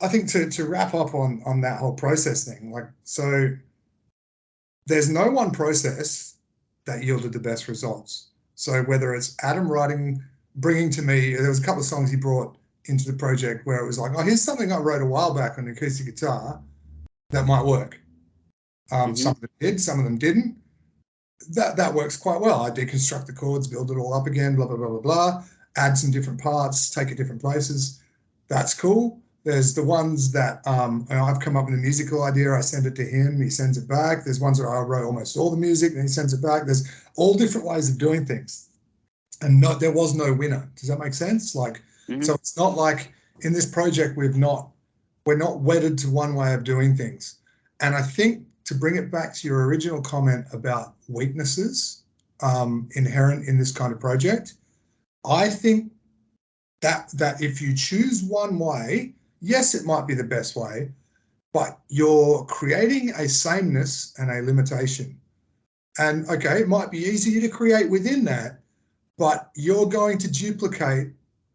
I think to wrap up on that whole process thing, like so there's no one process that yielded the best results. So whether it's Adam writing, bringing to me, there was a couple of songs he brought into the project where it was like, oh, here's something I wrote a while back on acoustic guitar that might work.
Hmm.
Some of them did, some of them didn't. That works quite well. I deconstruct the chords, build it all up again, blah blah blah blah blah. Add some different parts, take it different places. That's cool. There's the ones that I've come up with a musical idea. I send it to him. He sends it back. There's ones that I wrote almost all the music, and he sends it back. There's all different ways of doing things, and there was no winner. Does that make sense? Like,
Hmm.
so it's not like in this project we're not wedded to one way of doing things. And I think to bring it back to your original comment about weaknesses inherent in this kind of project, I think that if you choose one way, yes, it might be the best way, but you're creating a sameness and a limitation. And okay, it might be easier to create within that, but you're going to duplicate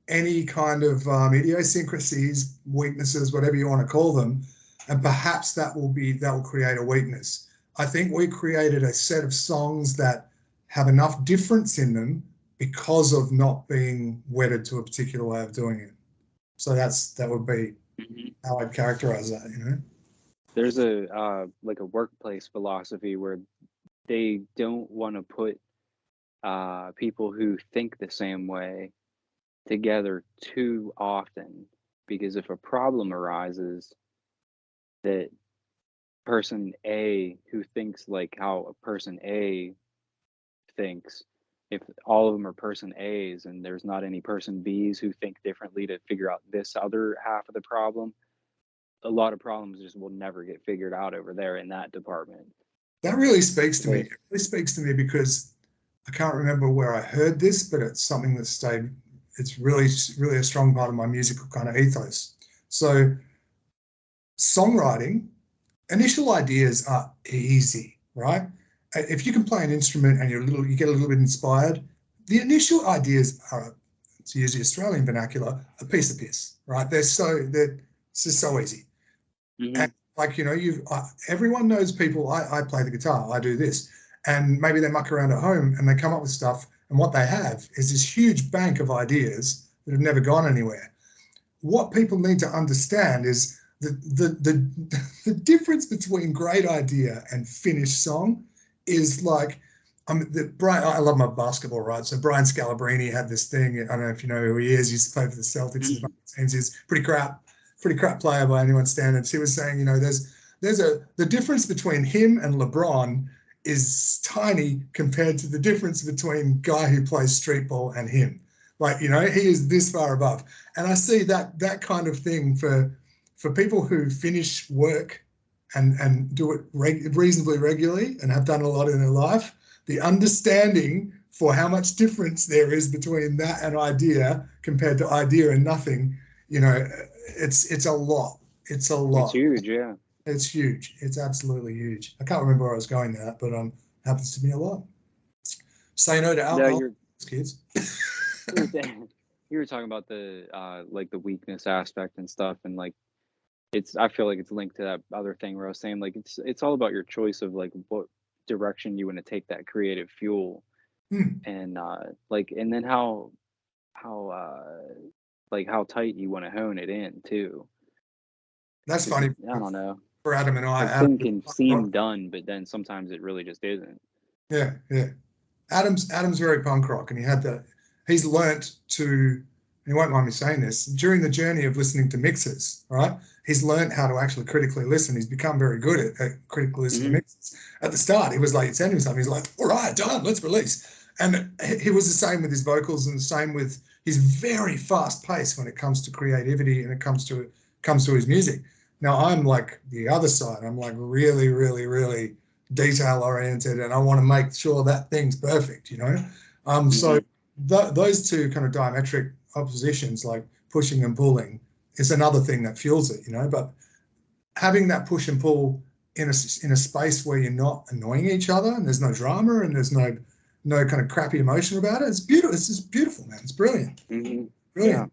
any kind of idiosyncrasies, weaknesses, whatever you want to call them, and perhaps that will create a weakness. I think we created a set of songs that have enough difference in them because of not being wedded to a particular way of doing it. So that would be
Hmm.
how I'd characterize that, you know.
There's a like a workplace philosophy where they don't want to put people who think the same way together too often, because if a problem arises that person A who thinks like how a person A thinks, if all of them are person A's and there's not any person B's who think differently to figure out this other half of the problem, a lot of problems just will never get figured out over there in that department.
That really speaks to me.
But
It really speaks to me because I can't remember where I heard this, but it's something that stayed it's really a strong part of my musical kind of ethos. So songwriting, initial ideas are easy, right? If you can play an instrument and you get a little bit inspired, the initial ideas are, to use the Australian vernacular, a piece of piss, right? It's just so easy.
Mm-hmm.
And like, everyone knows people. I play the guitar, I do this, and maybe they muck around at home and they come up with stuff, and what they have is this huge bank of ideas that have never gone anywhere. What people need to understand is the difference between great idea and finished song is like, Brian, I love my basketball, right? So Brian Scalabrine had this thing. I don't know if you know who he is. He used to play for the Celtics.
Mm-hmm.
He's pretty crap player by anyone's standards. He was saying, the difference between him and LeBron is tiny compared to the difference between guy who plays street ball and him. Like, he is this far above. And I see that kind of thing for people who finish work and do it reasonably regularly and have done a lot in their life. The understanding for how much difference there is between that and idea compared to idea and nothing, it's a lot. It's a lot.
It's huge, yeah.
It's huge. It's absolutely huge. I can't remember where I was going with that, but happens to me a lot. Say no to alcohol, kids.
You were talking about the like the weakness aspect and stuff, and like I feel like it's linked to that other thing where I was saying like it's all about your choice of like what direction you want to take that creative fuel, and and then how tight you want to hone it in too.
That's funny.
I don't know.
For Adam and I,
Adam can seem done, but then sometimes it really just isn't.
Yeah. Adam's very punk rock, and he's learnt to, you won't mind me saying this, during the journey of listening to mixes, right? He's learnt how to actually critically listen. He's become very good at critically listening to mixes. At the start, he was like, sending something, he's like, all right, done, let's release. And he was the same with his vocals, and the same with his very fast pace when it comes to creativity and it comes to his music. Now I'm like the other side. I'm like really, really, really detail oriented, and I want to make sure that thing's perfect, So those two kind of diametric oppositions, like pushing and pulling, is another thing that fuels it, But having that push and pull in a space where you're not annoying each other and there's no drama and there's no kind of crappy emotion about it, it's beautiful. It's just beautiful, man. It's brilliant.
Mm-hmm.
Brilliant. Yeah.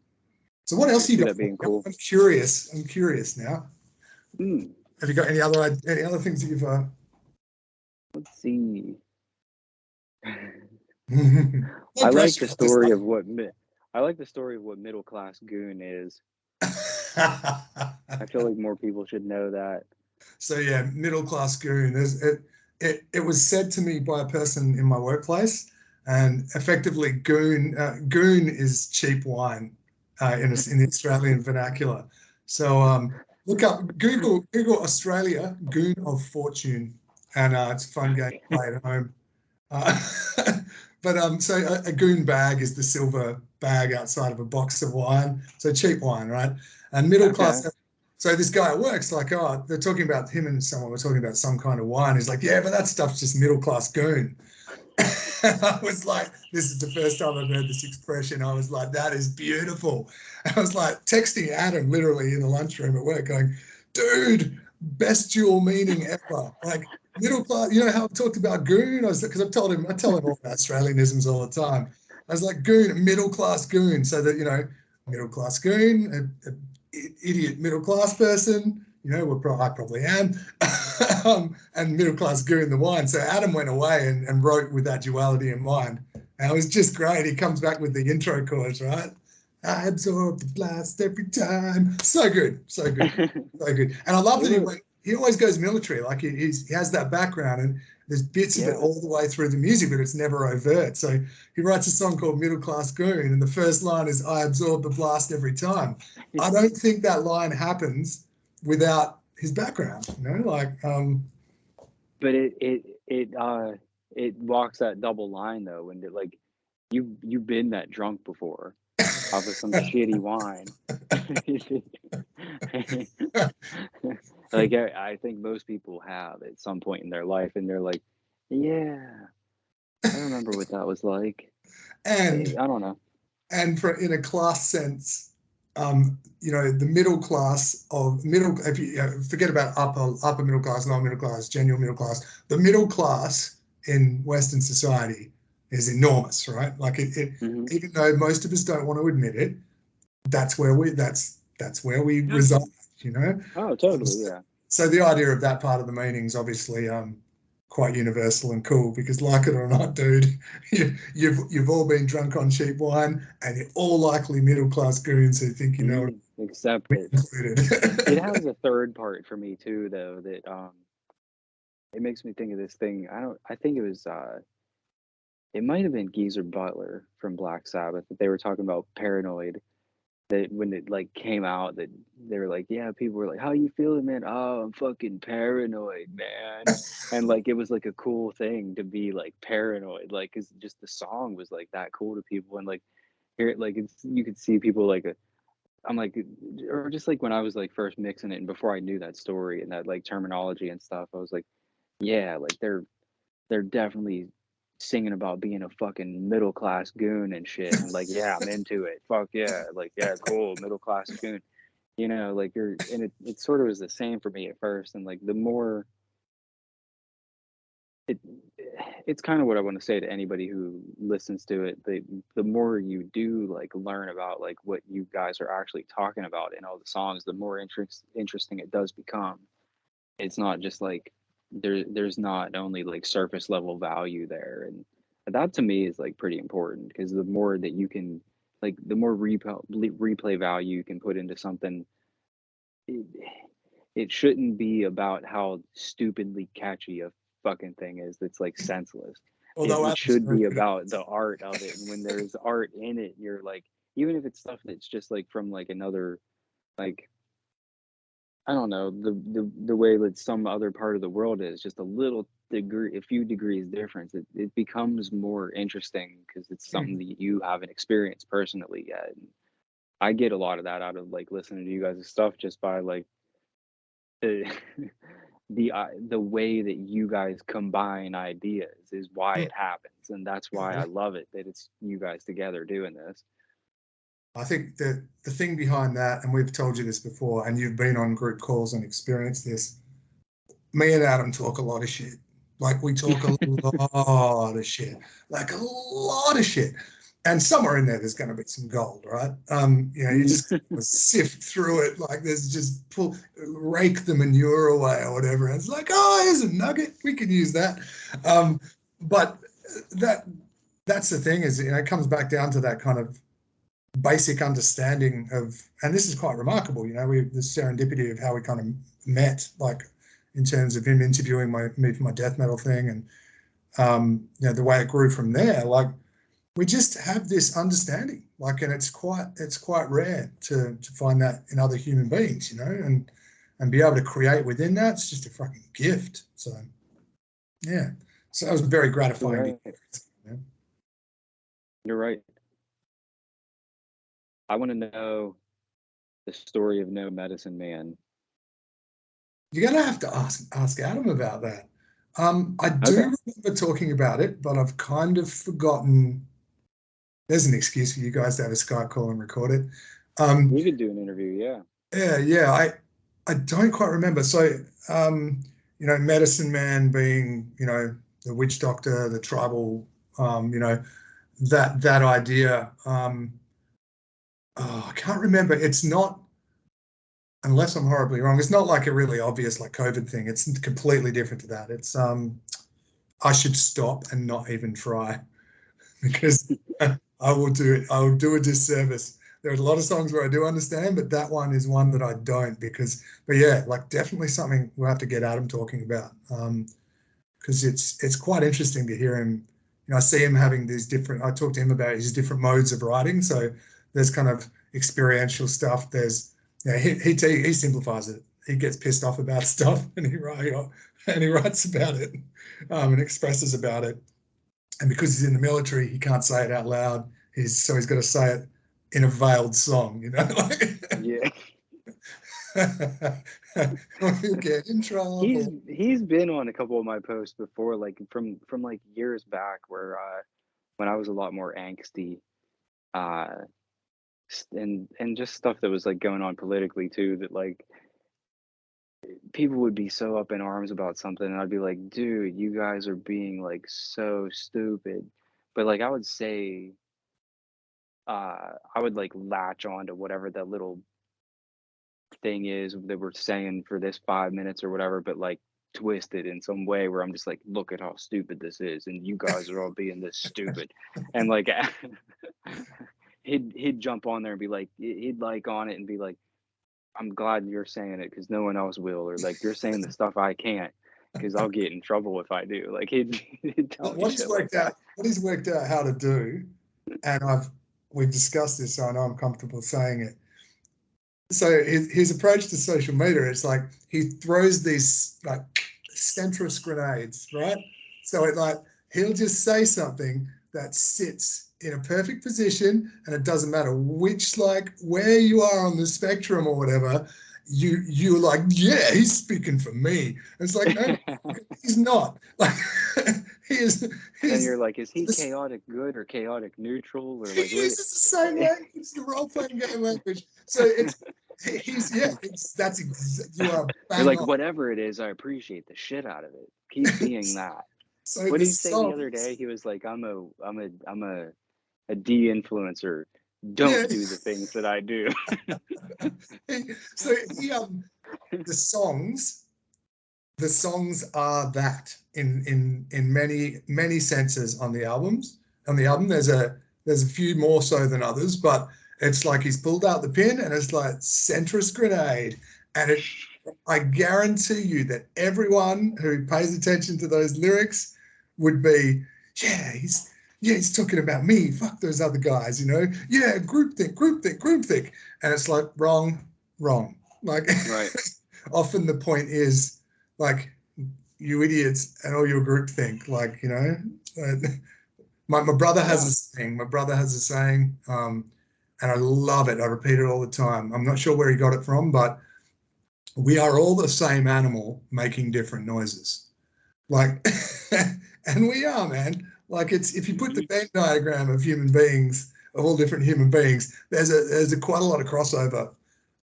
So what else you got?
That being cool.
I'm curious now. Have you got any other things that you've?
Let's see. I like the story of what middle class goon is. I feel like more people should know that.
So yeah, middle class goon. It was said to me by a person in my workplace, and effectively goon is cheap wine in the Australian vernacular. So look up Google Australia goon of fortune, and it's a fun game to play at home. But so a goon bag is the silver bag outside of a box of wine. So cheap wine, right? And middle class. So this guy at work's like, oh, they're talking about him and someone were talking about some kind of wine. He's like, yeah, but that stuff's just middle class goon. And I was like, this is the first time I've heard this expression. I was like, that is beautiful. I was like texting Adam literally in the lunchroom at work going, dude, best dual meaning ever. Like middle class, how I've talked about goon? Because I tell him all about Australianisms all the time. I was like, goon, middle class goon. So that, middle class goon, idiot middle class person, I probably am, and middle class goon the wine. So Adam went away and wrote with that duality in mind. And it was just great. He comes back with the intro chorus, right? I absorb the blast every time. So good, so good, so good. And I love that he always goes military. Like he has that background, and there's bits of it all the way through the music, but it's never overt. So he writes a song called Middle Class Goon, and the first line is I absorb the blast every time. I don't think that line happens without his background,
But it walks that double line though, when like you've been that drunk before off of some shitty wine. Like I think most people have at some point in their life, and they're like, yeah, I remember what that was like.
And
I don't know.
And in a class sense, the middle class of if you forget about upper middle class, lower middle class, general middle class, the middle class in Western society is enormous, right? Like
Mm-hmm.
even though most of us don't want to admit it, that's where we reside,
Oh, totally, yeah.
So the idea of that part of the meaning is obviously quite universal and cool, because like it or not, dude, you've all been drunk on cheap wine, and you're all likely middle class goons who think
Except
me
that
included.
it has a third part for me too, though, that it makes me think of this thing. I think it was it might have been Geezer Butler from Black Sabbath that they were talking about paranoid. That when it like came out, that they were like, yeah, people were like, how you feeling, man? Oh, I'm fucking paranoid, man. And like it was like a cool thing to be like paranoid, like, cause just the song was like that cool to people. And like here, like it's, you could see people like I'm like, or just like when I was like first mixing it and before I knew that story and that like terminology and stuff, I was like, yeah, like they're definitely singing about being a fucking middle class goon and shit. And like, yeah, I'm into it. Fuck yeah. Like, yeah, cool, middle class goon. Like and it sort of was the same for me at first. And like the more it it's kind of what I want to say to anybody who listens to it. The more you do like learn about like what you guys are actually talking about in all the songs, the more interesting it does become. It's not just like there's not only like surface level value there, and that to me is like pretty important, because the more that you can like the more replay value you can put into something, it, it shouldn't be about how stupidly catchy a fucking thing is that's like senseless. it,
Although
it should be
absolutely.
about the art of it, and when there's art in it, you're like, even if it's stuff that's just like from like another, like, I don't know, the way that some other part of the world is just a little degree, a few degrees difference. It becomes more interesting because it's something that you haven't experienced personally yet. And I get a lot of that out of like listening to you guys' stuff, just by like the the way that you guys combine ideas is why it happens, and that's why I love it that it's you guys together doing this.
I think that the thing behind that, and we've told you this before, and you've been on group calls and experienced this, me and Adam talk a lot of shit. Like we talk a lot of shit, like a lot of shit. And somewhere in there's going to be some gold, right? You just sift through it. Like there's just rake the manure away or whatever. And it's like, oh, here's a nugget. We can use that. But that's the thing, is, it comes back down to that kind of basic understanding of, and this is quite remarkable, the serendipity of how we kind of met, like in terms of him interviewing me for my death metal thing, and the way it grew from there. Like we just have this understanding, like, and it's quite rare to find that in other human beings, and be able to create within that. It's just a fucking gift. So yeah, so that was very gratifying.
You're right. I want to know the story of No Medicine Man.
You're gonna have to ask Adam about that. I do remember talking about it, but I've kind of forgotten. There's an excuse for you guys to have a Skype call and record it.
We could do an interview, yeah.
Yeah. I don't quite remember. So, Medicine Man being, the witch doctor, the tribal, that idea. I can't remember. It's not, unless I'm horribly wrong, it's not like a really obvious like COVID thing. It's completely different to that. It's I should stop and not even try, because I will do a disservice. There are a lot of songs where I do understand, but that one is one that I don't, but yeah, like definitely something we'll have to get Adam talking about, because it's quite interesting to hear him. I see him having these different. I talk to him about his different modes of writing. So there's kind of experiential stuff. There's, he simplifies it. He gets pissed off about stuff, and he writes about it, and expresses about it. And because he's in the military, he can't say it out loud. He's got to say it in a veiled song,
Yeah.
He'll get in trouble.
He's been on a couple of my posts before, like from like years back, where when I was a lot more angsty, And just stuff that was like going on politically too, that like people would be so up in arms about something, and I'd be like, dude, you guys are being like so stupid. But like I would say, I would like latch on to whatever that little thing is that we're saying for this 5 minutes or whatever, but like twist it in some way where I'm just like, look at how stupid this is, and you guys are all being this stupid. And like he'd jump on there and be like, he'd like on it and be like, I'm glad you're saying it because no one else will, or like you're saying the stuff I can't because I'll get in trouble if I do. Like he'd tell me
What he's
shit like
worked
that.
out, what he's worked out how to do, and we've discussed this, so I know I'm comfortable saying it. So his approach to social media, it's like he throws these like centrist grenades, right? So it like he'll just say something that sits in a perfect position, and it doesn't matter which, like, where you are on the spectrum or whatever, you're like, yeah, he's speaking for me. And it's like, no, he's not. Like
And you're
he's
like, is he chaotic good or chaotic neutral, or
he
like what?
uses the same language, the role-playing game language. So you are
You're
bang
like,
on.
whatever it is, I appreciate the shit out of it. Keep being that.
So
What
the
did he say the other
songs,
day? He was like, I'm a de-influencer.
yeah.
Don't do the things that I do.
So the songs are that in many senses on the albums. On the album, there's a few more so than others, but it's like he's pulled out the pin and it's like centrist grenade. And I guarantee you that everyone who pays attention to those lyrics would be, yeah, he's talking about me. Fuck those other guys, you know? Yeah, groupthink. And it's like, wrong. Like,
Right.
often the point is, like, you idiots and all your groupthink, like, you know? My brother has a saying. My brother has a saying, and I love it. I repeat it all the time. I'm not sure where he got it from, but we are all the same animal making different noises. Like, and we are, man. Like, it's if you put the Venn diagram of human beings, of all different human beings, there's quite a lot of crossover.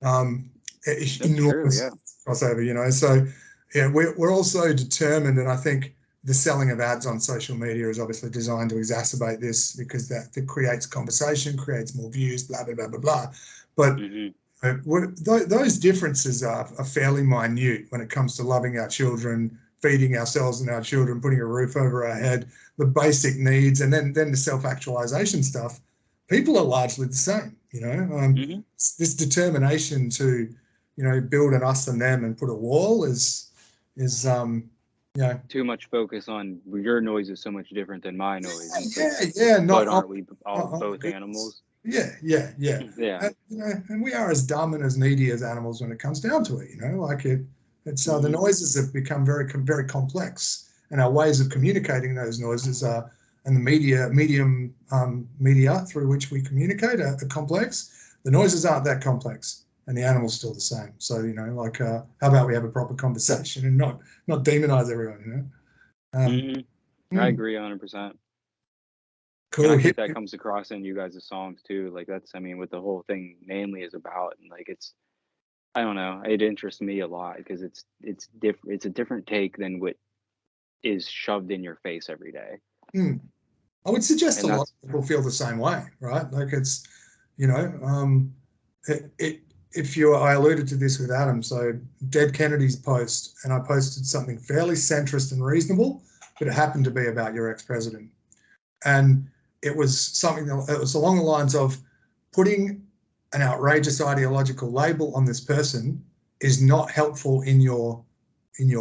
That's true, yeah.
Crossover, you know. So yeah, we're also determined, and I think the selling of ads on social media is obviously designed to exacerbate this because that creates conversation, creates more views, blah blah blah blah blah. But those differences are fairly minute when it comes to loving our children, feeding ourselves and our children, putting a roof over our head, the basic needs, and then the self-actualization stuff. People are largely the same, you know. This determination to, you know, build an us and them and put a wall is you know,
too much focus on your noise is so much different than my noise.
Not.
But aren't we all both animals?
Yeah.
Yeah.
And, you know, and we are as dumb and as needy as animals when it comes down to it. You know, like it's the noises have become very complex, and our ways of communicating those noises are, and the media through which we communicate are complex. The noises aren't that complex, and the animal's still the same. So, you know, like, how about we have a proper conversation and not demonize everyone, you know?
I agree 100%.
Cool.
And I think that comes across in you guys' songs too. Like that's, I mean, what the whole thing mainly is about. And like, it's, I don't know, it interests me a lot because it's different. It's a different take than what is shoved in your face every day.
I would suggest a lot of people feel the same way, right? Like it's, you know, I alluded to this with Adam. So Dead Kennedy's post, and I posted something fairly centrist and reasonable, but it happened to be about your ex-president. And it was something that it was along the lines of putting an outrageous ideological label on this person is not helpful in your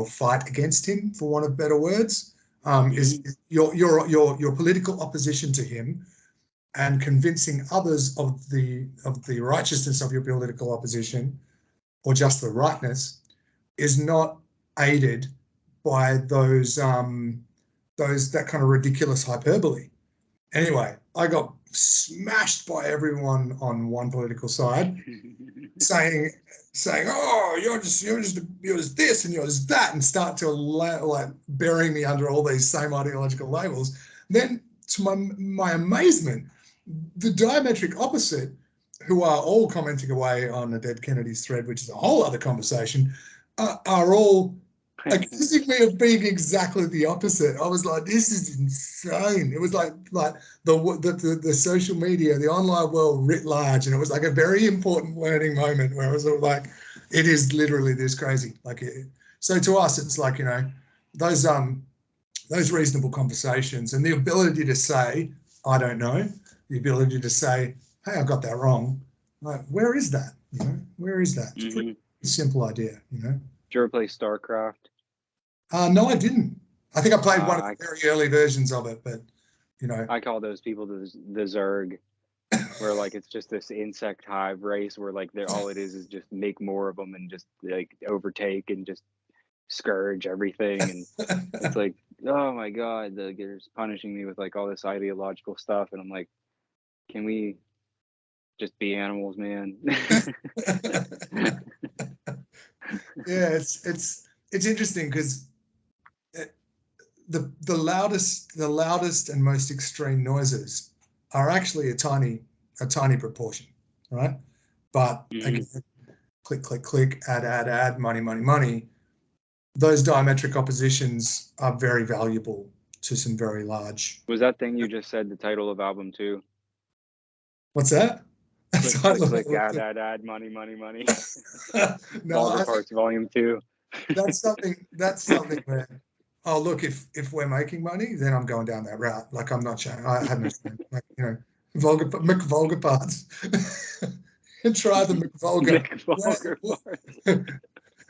fight against him, for want of better words. Is your political opposition to him and convincing others of the righteousness of your political opposition or just the rightness is not aided by those that kind of ridiculous hyperbole. Anyway, I got smashed by everyone on one political side, saying, "Oh, you're just this and you're just that," and start to like burying me under all these same ideological labels. Then, to my amazement, the diametric opposite, who are all commenting away on the Dead Kennedys thread, which is a whole other conversation, are all accusing me of being exactly the opposite. I was like, this is insane. It was like the social media, the online world writ large, and it was like a very important learning moment where I was like, it is literally this crazy. Like, so to us, it's like, you know, those reasonable conversations and the ability to say, I don't know, the ability to say, hey, I got that wrong. Like, where is that? You know, where is that? It's a pretty simple idea, you know.
Did you ever play StarCraft?
No, I didn't. I think I played one of the very early versions of it, but, you know.
I call those people the Zerg, where like it's just this insect hive race where like they're all it is just make more of them and just like overtake and just scourge everything. And it's like, oh my God, they're just punishing me with like all this ideological stuff. And I'm like, can we just be animals, man?
Yeah, it's interesting because the loudest and most extreme noises are actually a tiny proportion, right? But again, click, click, click, add, money, money, money. Those diametric oppositions are very valuable to some very large.
Was that thing you just said the title of album 2?
What's that?
Click, click, click, add, money, money, money.
No,
Vulgar Parts Volume 2.
That's something where, oh, look, if we're making money, then I'm going down that route. Like, I'm not showing, I have no shame. Like, you know, vulgar parts. And try the McVulgar.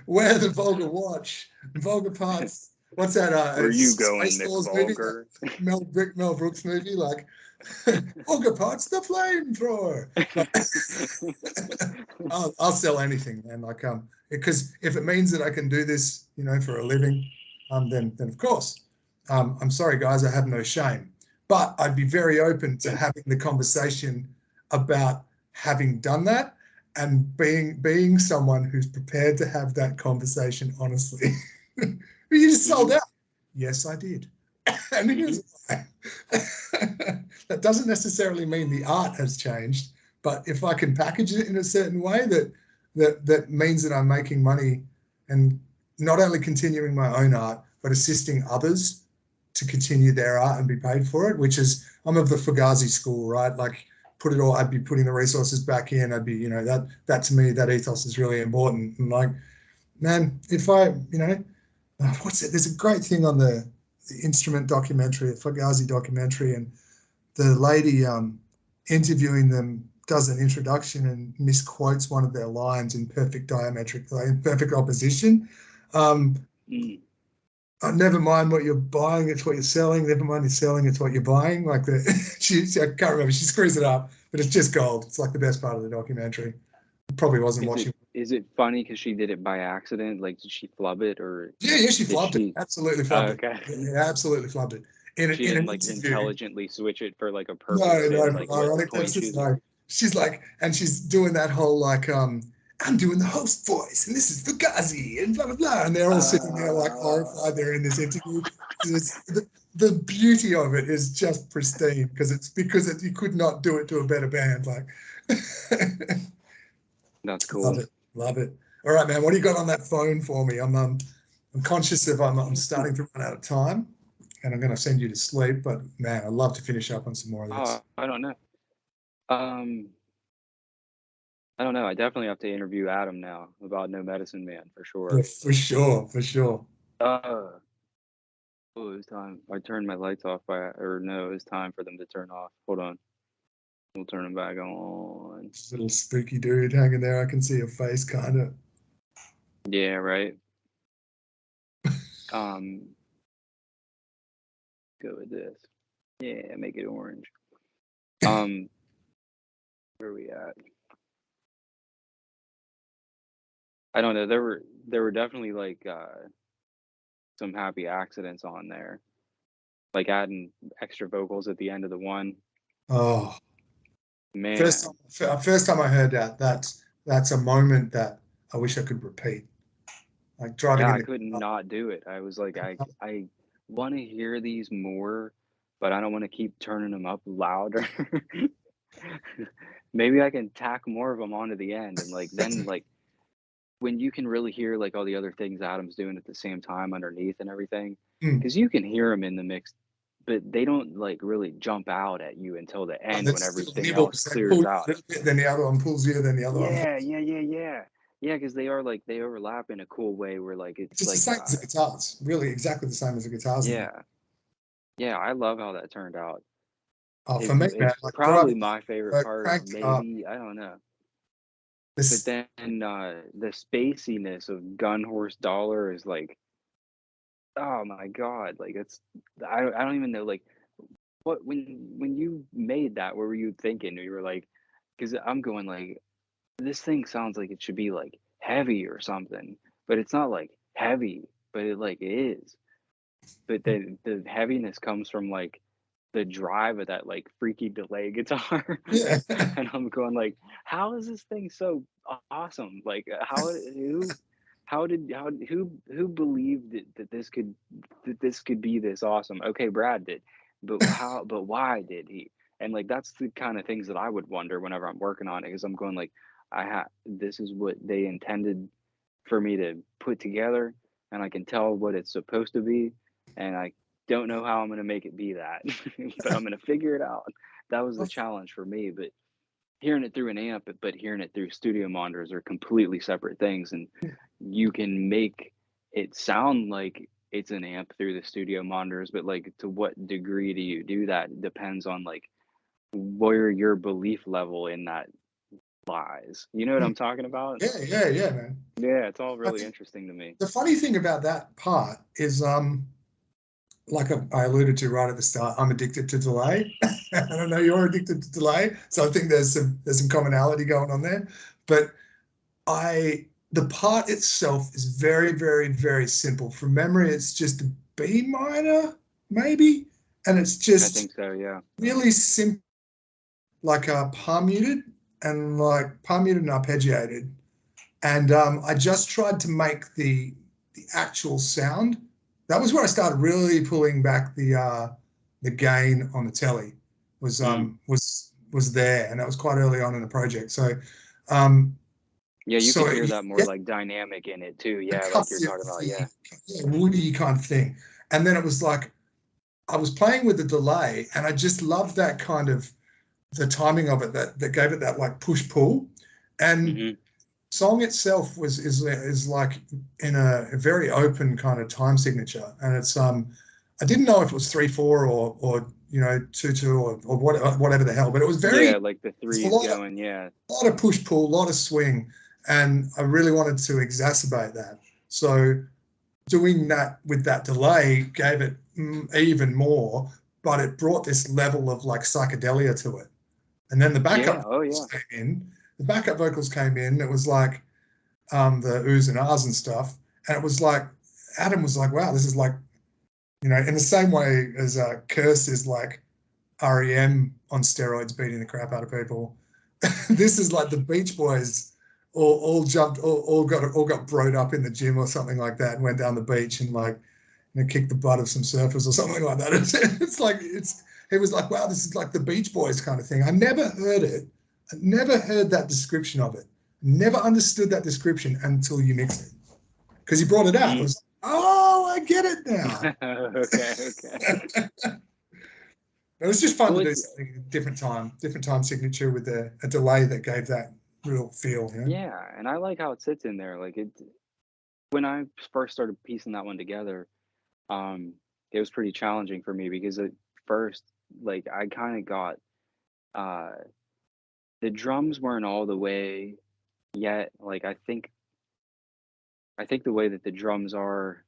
Wear the vulgar watch. Vulgar parts. What's that?
Where you going, McVulgar?
Mel Brooks movie, like, vulgar parts, the flamethrower. I'll sell anything, man. Like, because if it means that I can do this, you know, for a living, then of course. I'm sorry, guys, I have no shame. But I'd be very open to having the conversation about having done that and being someone who's prepared to have that conversation honestly. You just sold out. Yes, I did. And here's why. That doesn't necessarily mean the art has changed, but if I can package it in a certain way that means that I'm making money and not only continuing my own art, but assisting others to continue their art and be paid for it, which is, I'm of the Fugazi school, right? Like, put it all, I'd be putting the resources back in. I'd be, you know, that to me, that ethos is really important. And like, man, if I, you know, what's it? There's a great thing on the instrument documentary, a Fugazi documentary, and the lady interviewing them does an introduction and misquotes one of their lines in perfect opposition. Never mind what you're buying, it's what you're selling. Never mind you're selling, it's what you're buying. Like, I can't remember. She screws it up, but it's just gold. It's like the best part of the documentary. Probably wasn't watching.
Is it funny because she did it by accident? Like, did she flub it or?
Yeah, she flubbed it. Absolutely flubbed it.
Okay.
Yeah, absolutely flubbed it.
She didn't like intelligently switch it for like a purpose.
No, like, ironic. That's just like, she's like, and she's doing that whole like, I'm doing the host voice, and this is Fugazi, and blah blah blah, and they're all sitting there like horrified. They're in this interview. The beauty of it is just pristine because you could not do it to a better band. Like,
that's cool.
Love it. All right, man. What do you got on that phone for me? I'm conscious of I'm starting to run out of time, and I'm going to send you to sleep. But man, I'd love to finish up on some more of this.
I don't know. I don't know. I definitely have to interview Adam now about No Medicine Man for sure.
Yeah, for sure.
Oh, it was time. I turned my lights off it was time for them to turn off. Hold on. We'll turn them back on.
This little spooky dude hanging there. I can see your face, kind of.
Yeah, right. Go with this. Yeah, make it orange. Where are we at? I don't know. There were definitely like some happy accidents on there, like adding extra vocals at the end of the one.
Oh
man!
First time I heard that's a moment that I wish I could repeat. Like driving.
Yeah, I could not do it. I was like, I want to hear these more, but I don't want to keep turning them up louder. Maybe I can tack more of them onto the end, and like then like when you can really hear like all the other things Adam's doing at the same time underneath and everything,
Mm.
because you can hear them in the mix, but they don't like really jump out at you until the
And
end when
it's little
everything else
nibbles. They pull
clears
you a
out.
little bit, then the other one pulls you, then the other one.
Yeah, because they are like they overlap in a cool way where like
It's
it's
just the
like
same as the guitars, really, exactly the same as the guitars in there.
yeah, yeah, I love how that turned out.
Oh, for me, man,
It's
like
probably
driving,
my favorite part,
cranked it up.
maybe, I don't know. But
This,
then the spaciness of Gun Horse Dollar is like, oh my God, like it's I don't even know like what when you made that, what were you thinking? You were like, because I'm going like this thing sounds like it should be like heavy or something, but it's not like heavy, but it like is. But the heaviness comes from like the drive of that like freaky delay guitar.
yeah.
And I'm going like, how is this thing so awesome? Like how who believed that this could be this awesome? Okay, Brad did, but why did he? And like that's the kind of things that I would wonder whenever I'm working on it, because I'm going like this is what they intended for me to put together, and I can tell what it's supposed to be, and I don't know how I'm going to make it be that, but I'm going to figure it out. That was the challenge for me. But hearing it through an amp, but hearing it through studio monitors are completely separate things, and you can make it sound like it's an amp through the studio monitors, but like to what degree do you do that? It depends on like where your belief level in that lies. You know what I'm talking about?
Yeah, man.
Yeah, it's all
I
really
think
interesting to me.
the funny thing about that part is, like I alluded to right at the start, I'm addicted to delay. And I know you're addicted to delay, so I think there's some commonality going on there. But the part itself is very, very, very simple. From memory, it's just a B minor, maybe, and it's
I
just
think so, yeah.
really simple, like palm muted and arpeggiated. And I just tried to make the actual sound. That was where I started really pulling back the gain on the telly. Was
Mm.
was there, and that was quite early on in the project. So um,
Yeah, you
so
could hear that more
yeah,
like dynamic in it too.
the
Yeah, like you're talking about.
comfy,
Yeah.
yeah, woody kind of thing. And then it was like I was playing with the delay, and I just loved that kind of the timing of it that gave it that like push pull. And
Hmm.
song itself is like in a very open kind of time signature, and it's I didn't know if it was 3/4 or 2/2 or whatever the hell, but it was very,
Yeah, like the
it's a
threes
lot of
going. Yeah.
push pull, a lot of swing, and I really wanted to exacerbate that. So doing that with that delay gave it even more, but it brought this level of like psychedelia to it. And then the
Yeah.
backup
Oh
vocals
yeah.
came in. The backup vocals came in. It was like the oohs and ahs and stuff. And it was like, Adam was like, wow, this is like, in the same way as Curse is like REM on steroids beating the crap out of people. This is like the Beach Boys all jumped, all got broed up in the gym or something like that and went down the beach and like, kicked the butt of some surfers or something like that. It's like, it was like, wow, this is like the Beach Boys kind of thing. I never heard it. I never heard that description of it. Never understood that description until you mixed it. Because you brought it out. It
Mm.
was, oh, I get it now.
Okay. Okay.
It was just fun
Well,
to do
it's
something different time signature with a delay that gave that real feel,
yeah, and I like how it sits in there. Like it when I first started piecing that one together, um, it was pretty challenging for me because at first, like I kind of got uh the drums weren't all the way yet. Like I think the way that the drums are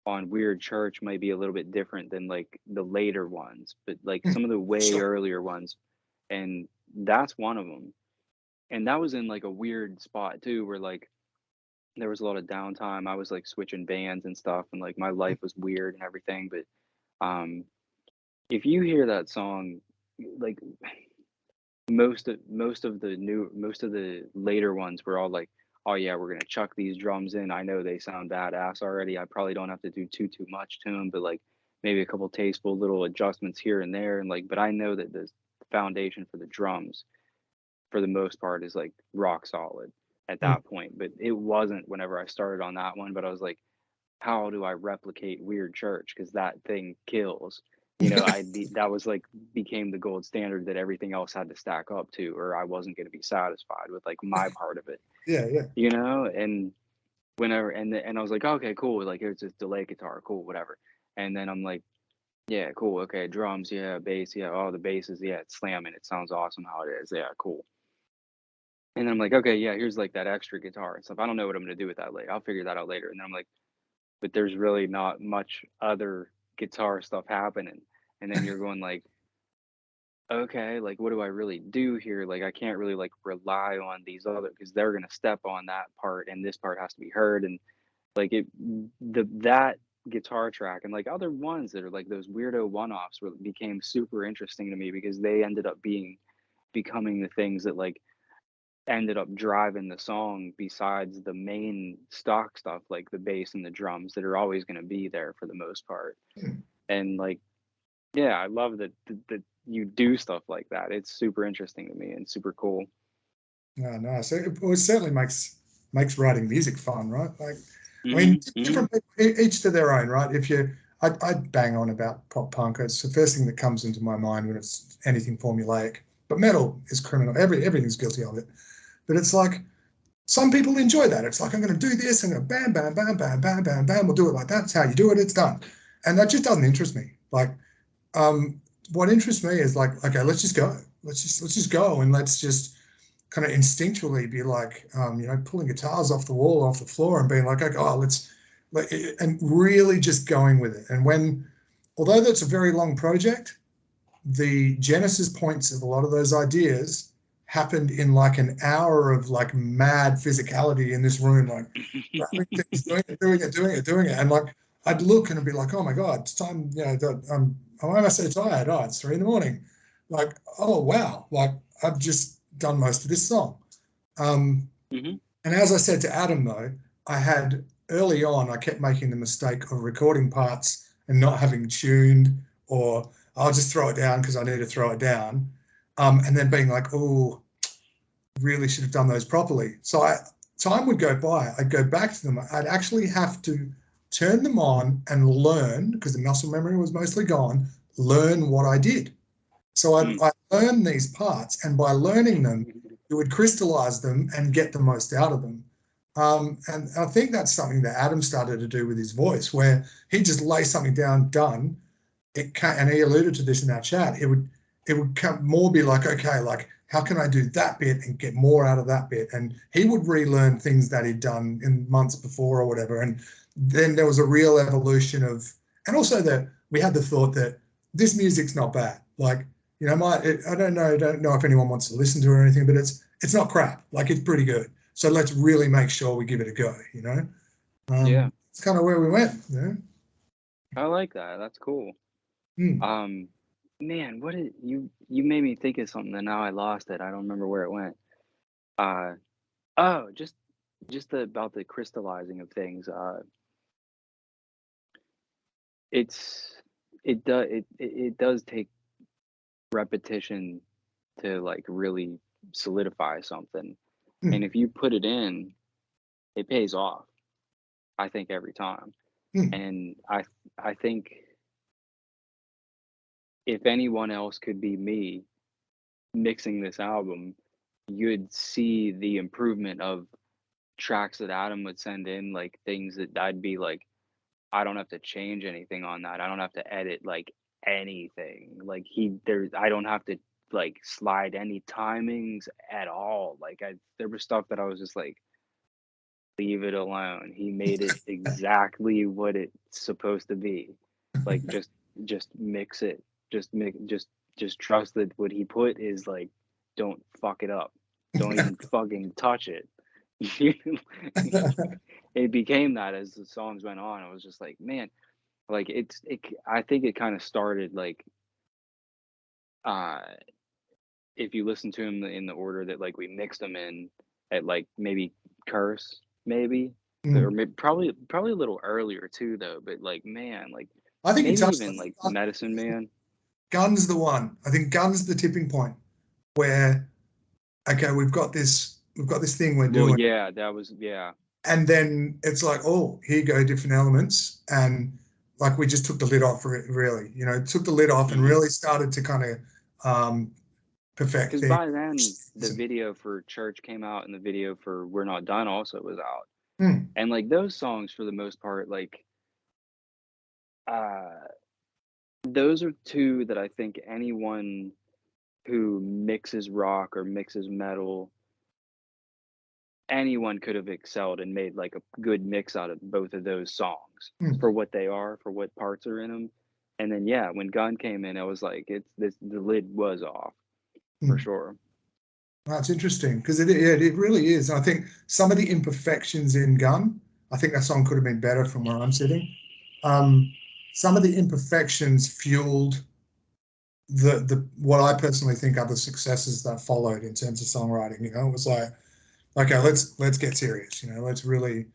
on Weird Church might be a little bit different than like the later ones, but like some of the way
Sure.
earlier ones, and that's one of them. And that was in like a weird spot too, where like there was a lot of downtime. I was like switching bands and stuff, and like my life was weird and everything. But um, if you hear that song, like most of the later ones were all like, oh yeah, we're gonna chuck these drums in. I know they sound badass already. I probably don't have to do too much to them, but like maybe a couple tasteful little adjustments here and there, and like, but I know that the foundation for the drums, for the most part, is like rock solid at that point. But it wasn't whenever I started on that one. But I was like, how do I replicate Weird Church? Because that thing kills. You know, that was like became the gold standard that everything else had to stack up to, or I wasn't going to be satisfied with like my part of it.
Yeah, yeah.
You know, and whenever and I was like, okay, cool. Like here's this delay guitar, cool, whatever. And then I'm like, yeah, cool, okay, drums, yeah, bass, yeah, oh, the bass is, yeah, it's slamming, it sounds awesome how it is, yeah, cool. And then I'm like, okay, yeah, here's like that extra guitar and stuff. I don't know what I'm gonna do with that later. I'll figure that out later. And then I'm like, but there's really not much other guitar stuff happening. And then you're going like, okay, like what do I really do here? Like I can't really like rely on these other because they're gonna step on that part and this part has to be heard. And like that guitar track and like other ones that are like those weirdo one-offs became super interesting to me because they ended up becoming the things that like ended up driving the song besides the main stock stuff like the bass and the drums that are always going to be there for the most part. And like, yeah, I love that you do stuff like that. It's super interesting to me and super cool.
Yeah, nice. It certainly makes writing music fun, right? Like, I mean,
Mm-hmm.
different people, each to their own, right? I bang on about pop punk. It's the first thing that comes into my mind when it's anything formulaic. But metal is criminal. Everything's guilty of it. But it's like some people enjoy that. It's like I'm going to do this and bam, bam, bam, bam, bam, bam, bam. We'll do it like that. That's how you do it. It's done. And that just doesn't interest me. Like, what interests me is like, okay, let's just go. Let's just go and let's just kind of instinctually be like, pulling guitars off the wall, off the floor, and being like, okay, and really just going with it. And although that's a very long project, the genesis points of a lot of those ideas happened in like an hour of like mad physicality in this room, like doing it. And like, I'd look and I'd be like, oh my God, it's time, why am I so tired? Oh, it's 3 a.m. Like, oh, wow. Like I've just done most of this song. And as I said to Adam, though, early on, I kept making the mistake of recording parts and not having tuned, or I'll just throw it down because I need to throw it down. And then being like, oh, really should have done those properly. So time would go by. I'd go back to them. I'd actually have to turn them on and learn, because the muscle memory was mostly gone, learn what I did. So I learned these parts, and by learning them, you would crystallize them and get the most out of them. And I think that's something that Adam started to do with his voice, where he'd just lay something down, done. And he alluded to this in our chat. It would more be like, okay, like how can I do that bit and get more out of that bit? And he would relearn things that he'd done in months before or whatever. And then there was a real evolution of, and also that we had the thought that this music's not bad. Like, I don't know if anyone wants to listen to it or anything, but it's not crap. Like it's pretty good. So let's really make sure we give it a go.
Yeah,
it's kind of where we went.
I like that. That's cool. Man, what did you made me think of something and now I lost it. I don't remember where it went. Oh, just about the crystallizing of things. It does take repetition to like really solidify something. And if you put it in, it pays off. I think every time. And I think if anyone else could be me mixing this album, you'd see the improvement of tracks that Adam would send in, like things that I'd be like, I don't have to change anything on that. I don't have to edit like anything. Like I don't have to like slide any timings at all. Like there was stuff that I was just like, leave it alone. He made it exactly what it's supposed to be. Like just mix it. Just trust that what he put is like, don't fuck it up. Don't even fucking touch it. It became that as the songs went on. I was just like, man, like I think it kind of started like if you listen to him in the order that like we mixed them in at like maybe Curse, maybe. Or maybe, probably a little earlier too though, but like man, like
I think
maybe even like Medicine Man.
Gun's the one. I think Gun's the tipping point where, okay, we've got this thing we're doing.
Yeah, that was, yeah.
And then it's like, oh, here you go, different elements. And like we just took the lid off, really, took the lid off and really started to kind of perfect
because
things.
by then the video for Church came out and the video for We're Not Done also was out. And like those songs for the most part, like those are two that I think anyone who mixes rock or mixes metal, anyone could have excelled and made like a good mix out of both of those songs for what they are, for what parts are in them. And then yeah, when Gun came in, I was like, the lid was off for sure.
That's interesting because it really is. I think some of the imperfections in Gun, I think that song could have been better from where I'm sitting. Some of the imperfections fueled the what I personally think are the successes that followed in terms of songwriting. It was like, okay, let's get serious. Let's really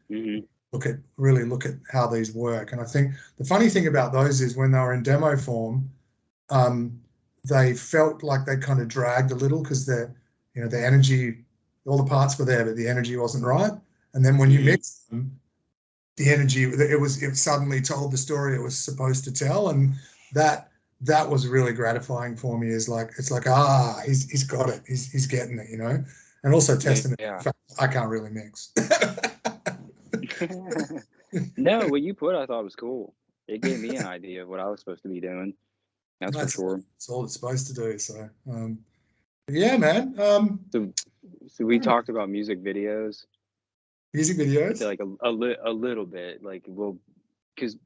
look at how these work. And I think the funny thing about those is when they were in demo form, they felt like they kind of dragged a little because the energy, all the parts were there, but the energy wasn't right. And then when you mix them, the energy, it suddenly told the story it was supposed to tell, and that was really gratifying for me. It's like he's got it, he's getting it, and also testament.
Yeah.
In fact, I can't really mix.
No, what you put I thought was cool. It gave me an idea of what I was supposed to be doing. That's for sure.
That's all it's supposed to do. So yeah, man.
So we talked about music videos.
Music videos.
I feel like a little bit, like, well, because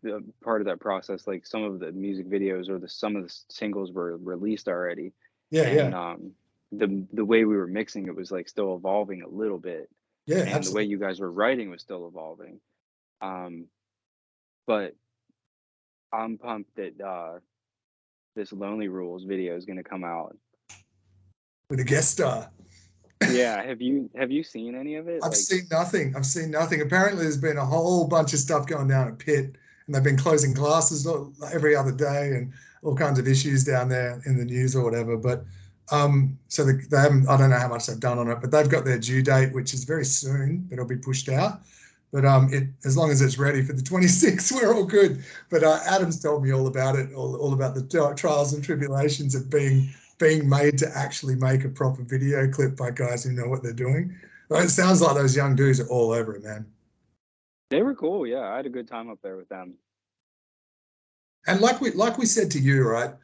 part of that process, like some of the music videos or some of the singles were released already.
Yeah,
and, the way we were mixing it was like still evolving a little bit.
Yeah,
and
absolutely.
The way you guys were writing was still evolving. But I'm pumped that this Lonely Rules video is going to come out
with a guest star.
Yeah, have you seen any of it?
I've seen nothing. Apparently there's been a whole bunch of stuff going down at Pitt, and they've been closing classes every other day and all kinds of issues down there in the news or whatever. But so they haven't, I don't know how much they've done on it, but they've got their due date, which is very soon, but it'll be pushed out. But as long as it's ready for the 26th, we're all good. But Adam's told me all about it, all about the trials and tribulations of being made to actually make a proper video clip by guys who know what they're doing. But it sounds like those young dudes are all over it, man.
They were cool, yeah. I had a good time up there with them.
And like we said to you, right?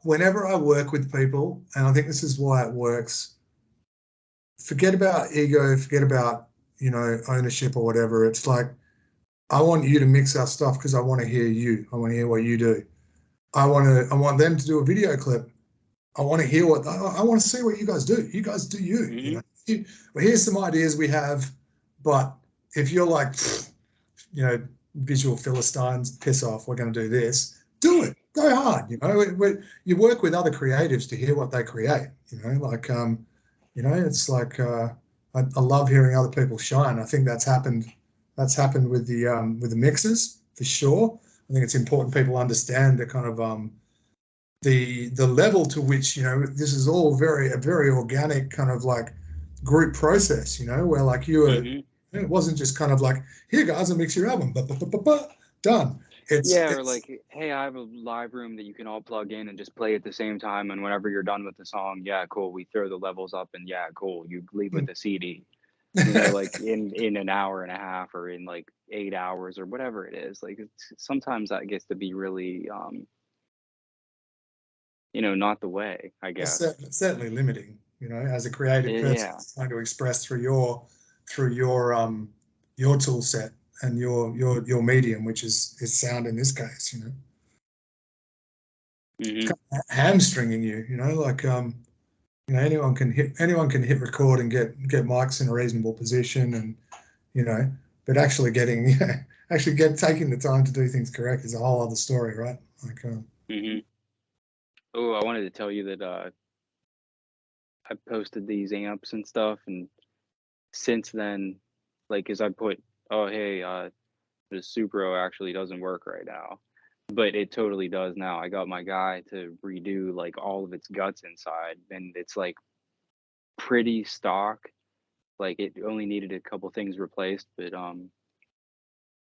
Whenever I work with people, and I think this is why it works, forget about ego, forget about, ownership or whatever. It's like, I want you to mix our stuff because I want to hear you. I want to hear what you do. I want them to do a video clip. I want to hear I want to see what you guys do. You guys do you. Well, here's some ideas we have, but if you're like, visual Philistines, piss off, we're going to do this. Do it. Go hard. You work with other creatives to hear what they create. It's like I love hearing other people shine. I think that's happened. That's happened with the mixers for sure. I think it's important people understand the kind of the level to which this is all a very organic kind of like group process. Where like you were, it wasn't just kind of like, here guys, I'll mix your album, done. It's
or like, hey, I have a live room that you can all plug in and just play at the same time, and whenever you're done with the song, yeah, cool, we throw the levels up, and yeah, cool, you leave with the CD. Like in an hour and a half or in like 8 hours or whatever it is. Like sometimes that gets to be really not the way, I guess.
It's certainly limiting, as a creative person trying to express through your tool set and your medium, which is sound in this case. It's kind of hamstringing you, like anyone can hit record and get mics in a reasonable position, and but actually taking the time to do things correct is a whole other story, right? Like
Oh, I wanted to tell you that I posted these amps and stuff, and since then, like, as I put, oh hey, the Supro actually doesn't work right now. but it totally does now. I got my guy to redo like all of its guts inside, and it's like pretty stock. Like it only needed a couple things replaced, but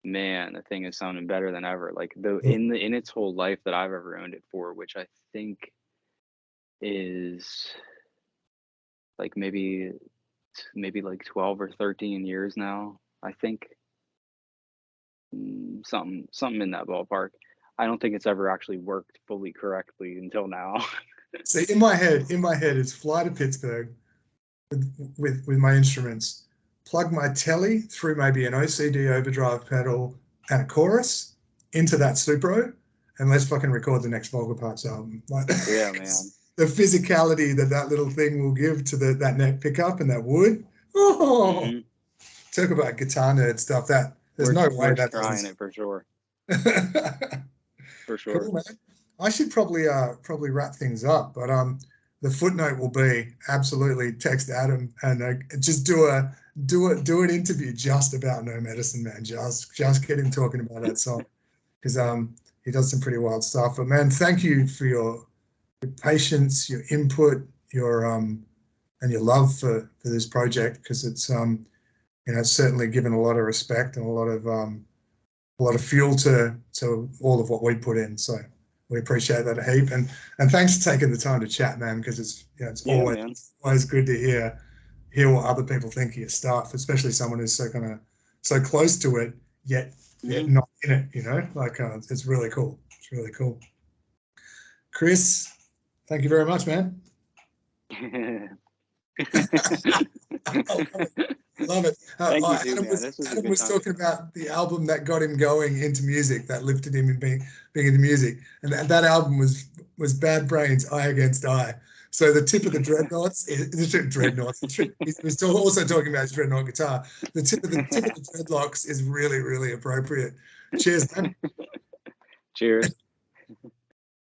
man, the thing is sounding better than ever. Like in its whole life that I've ever owned it for, which I think is like maybe like 12 or 13 years now, I think. Something in that ballpark. I don't think it's ever actually worked fully correctly until now.
See, in my head, it's fly to Pittsburgh with my instruments, plug my telly through maybe an OCD overdrive pedal and a chorus into that Supro, and let's fucking record the next Vulgar Parts album. Like,
Yeah, man.
The physicality that little thing will give to that neck pickup and that wood. Oh, talk about guitar nerd stuff. There's no way that
trying it for sure. For sure.
Cool, man. I should probably wrap things up, but the footnote will be absolutely text Adam and just do an interview just about No Medicine Man. Just get him talking about that song, because he does some pretty wild stuff. But man, thank you for your patience, your input, your and your love for this project, because it's it's certainly given a lot of respect and a lot of fuel to all of what we put in. So we appreciate that a heap, and thanks for taking the time to chat, man, because it's always good to hear what other people think of your stuff, especially someone who's so close to it yet not in it. Like it's really cool. It's really cool. Kris, thank you very much, man. Love it.
Thank you too,
Adam
man.
was talking about the album that got him going into music, that lifted him in being into music, and that album was Bad Brains, Eye Against Eye. So the tip of the dreadnoughts is dreadnoughts. He's also talking about his dreadnought guitar. The tip of the dreadlocks is really, really appropriate. Cheers, man.
Cheers.